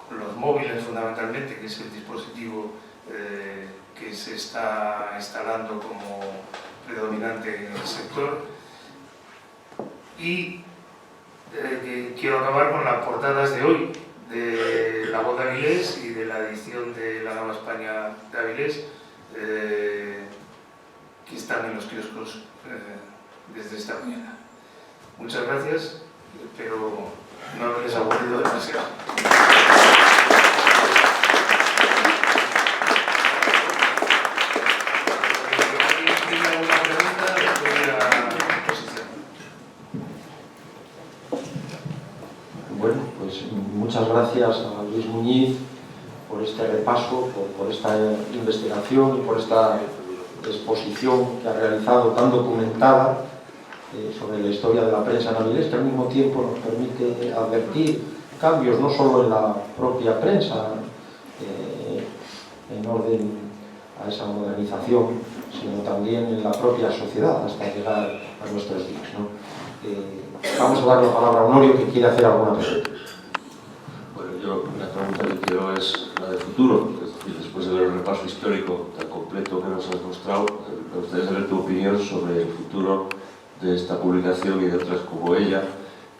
con los móviles fundamentalmente, que es el dispositivo que se está instalando como predominante en el sector. Y quiero acabar con las portadas de hoy, de La Voz de Avilés y de la edición de La Nueva España de Avilés, que están en los kioscos desde esta mañana. Muchas gracias, espero no haberles aburrido demasiado. Bueno, pues muchas gracias a Luis Muñiz por este repaso, por esta investigación y por esta exposición que ha realizado tan documentada sobre la historia de la prensa en Avilés, que al mismo tiempo nos permite advertir cambios no solo en la propia prensa en orden a esa modernización, sino también en la propia sociedad hasta llegar a nuestros días, ¿no? Vamos a dar la palabra a Honorio, que quiere hacer alguna pregunta. Bueno, yo la pregunta que quiero es la de futuro, es decir, después de ver el repaso histórico tan completo que nos has mostrado, me gustaría saber tu opinión sobre el futuro de esta publicación y de otras como ella,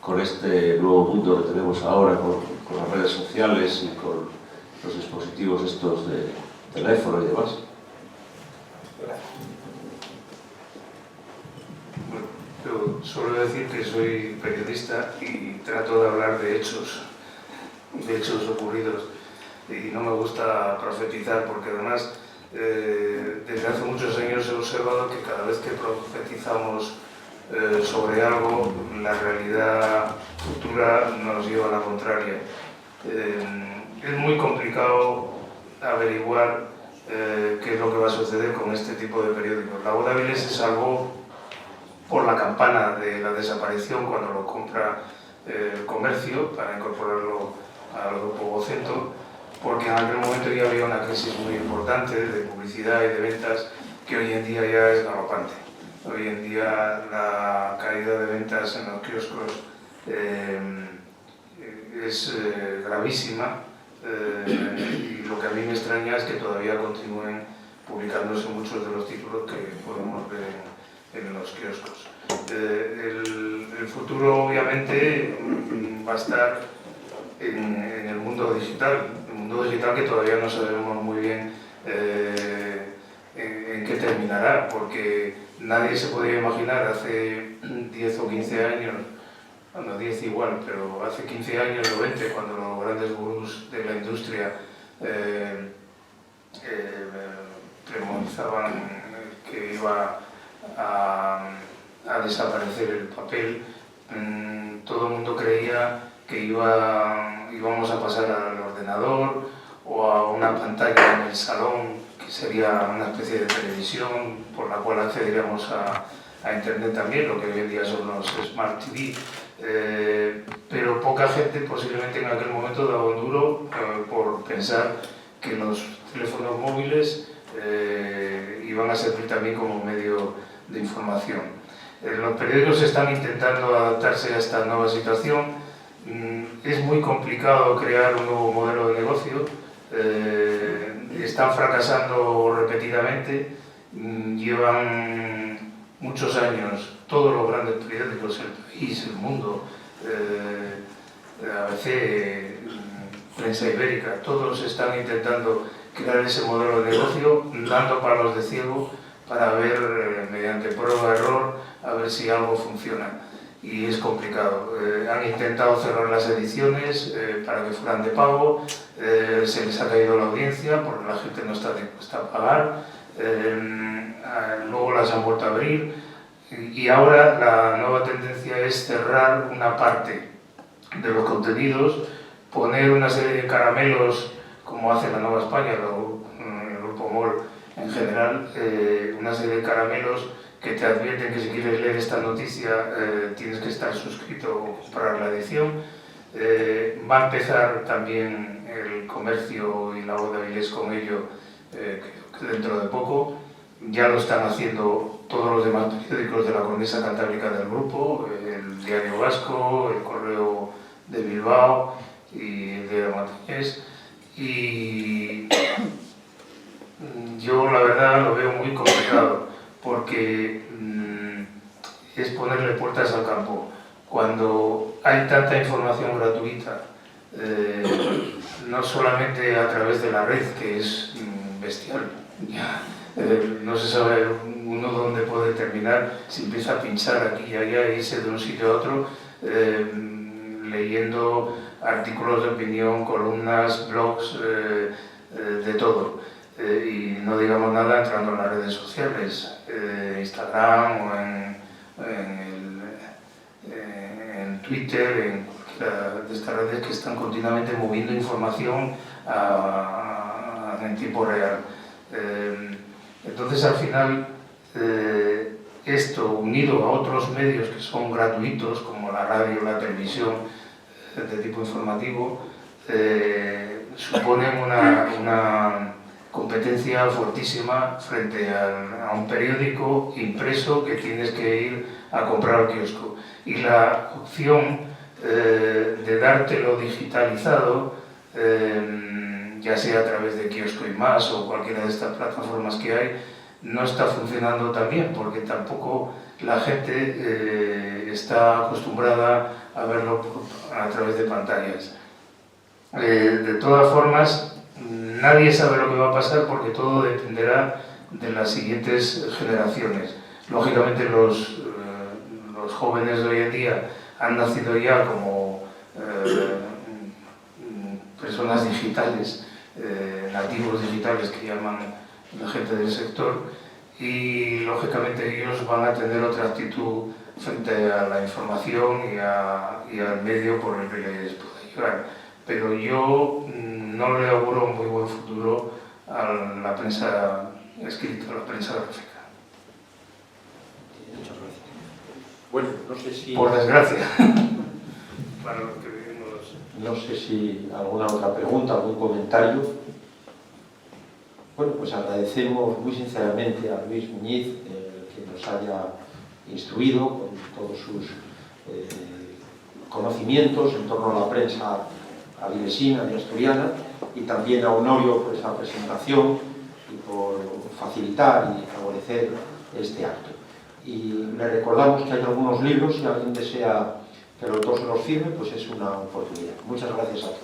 con este nuevo mundo que tenemos ahora, con las redes sociales y con los dispositivos estos de teléfono y demás. Bueno, yo suelo decir que soy periodista y trato de hablar de hechos ocurridos, y no me gusta profetizar, porque además desde hace muchos años he observado que cada vez que profetizamos sobre algo, la realidad futura nos lleva a la contraria. Es muy complicado averiguar qué es lo que va a suceder con este tipo de periódicos. La Voz de Avilés se salvó por la campana de la desaparición cuando lo compra el Comercio para incorporarlo al Grupo Vocento, porque en aquel momento ya había una crisis muy importante de publicidad y de ventas que hoy en día ya es galopante. Hoy en día la caída de ventas en los kioscos es gravísima, y lo que a mí me extraña es que todavía continúen publicándose muchos de los títulos que podemos ver en los kioscos. El futuro obviamente va a estar en el mundo digital que todavía no sabemos muy bien en qué terminará, porque nadie se podía imaginar hace 10 o 15 años, bueno, 10 igual, pero hace 15 años o 20, cuando los grandes gurús de la industria premonizaban que iba a desaparecer el papel, todo el mundo creía que íbamos a pasar al ordenador o a una pantalla en el salón, que sería una especie de televisión por la cual accederíamos a Internet también, lo que hoy en día son los Smart TV. Pero poca gente posiblemente en aquel momento daba un duro por pensar que los teléfonos móviles iban a servir también como medio de información. Los periódicos están intentando adaptarse a esta nueva situación. Es muy complicado crear un nuevo modelo de negocio. Están fracasando repetidamente. Llevan muchos años todos los grandes periódicos, El País, El Mundo, ABC, Prensa Ibérica, todos están intentando crear ese modelo de negocio, dando palos de ciego para ver, mediante prueba-error, a ver si algo funciona. Y es complicado. Han intentado cerrar las ediciones para que fueran de pago, se les ha caído la audiencia porque la gente no está dispuesta a pagar, luego las han vuelto a abrir y ahora la nueva tendencia es cerrar una parte de los contenidos, poner una serie de caramelos, como hace la Nueva España, el Grupo MOL en general, una serie de caramelos que te advierten que si quieres leer esta noticia tienes que estar suscrito o comprar la edición. Va a empezar también el comercio y la voz de Avilés con ello, que dentro de poco. Ya lo están haciendo todos los demás periódicos de la Cornisa Cantábrica del grupo, el Diario Vasco, el Correo de Bilbao y el Diario Montañés. Y yo la verdad lo veo muy complicado, porque es ponerle puertas al campo. Cuando hay tanta información gratuita, no solamente a través de la red, que es bestial, no se sabe uno dónde puede terminar, si empieza a pinchar aquí y allá e irse de un sitio a otro, leyendo artículos de opinión, columnas, blogs, de todo. Y no digamos nada entrando en las redes sociales, Instagram o en Twitter, en cualquiera de estas redes que están continuamente moviendo información en tiempo real. Entonces al final esto unido a otros medios que son gratuitos como la radio, la televisión de tipo informativo, suponen una competencia fortísima frente a un periódico impreso que tienes que ir a comprar al kiosco. Y la opción de dártelo digitalizado, ya sea a través de Kiosco y Más o cualquiera de estas plataformas que hay, no está funcionando tan bien, porque tampoco la gente está acostumbrada a verlo a través de pantallas. De todas formas, nadie sabe lo que va a pasar porque todo dependerá de las siguientes generaciones. Lógicamente los jóvenes de hoy en día han nacido ya como personas digitales, nativos digitales que llaman la gente del sector, y lógicamente ellos van a tener otra actitud frente a la información y al medio por el que les pueda llegar. Pero yo no le auguro un muy buen futuro a la prensa escrita, a la prensa gráfica. Muchas gracias. Bueno, no sé si... Por desgracia. Para lo que vivimos. No sé si alguna otra pregunta, algún comentario. Bueno, pues agradecemos muy sinceramente a Luis Muñiz que nos haya instruido con todos sus conocimientos en torno a la prensa avilesina y asturiana, y también a Honorio por esa presentación y por facilitar y favorecer este acto. Y le recordamos que hay algunos libros, si alguien desea que los dos nos firmen, pues es una oportunidad. Muchas gracias a todos.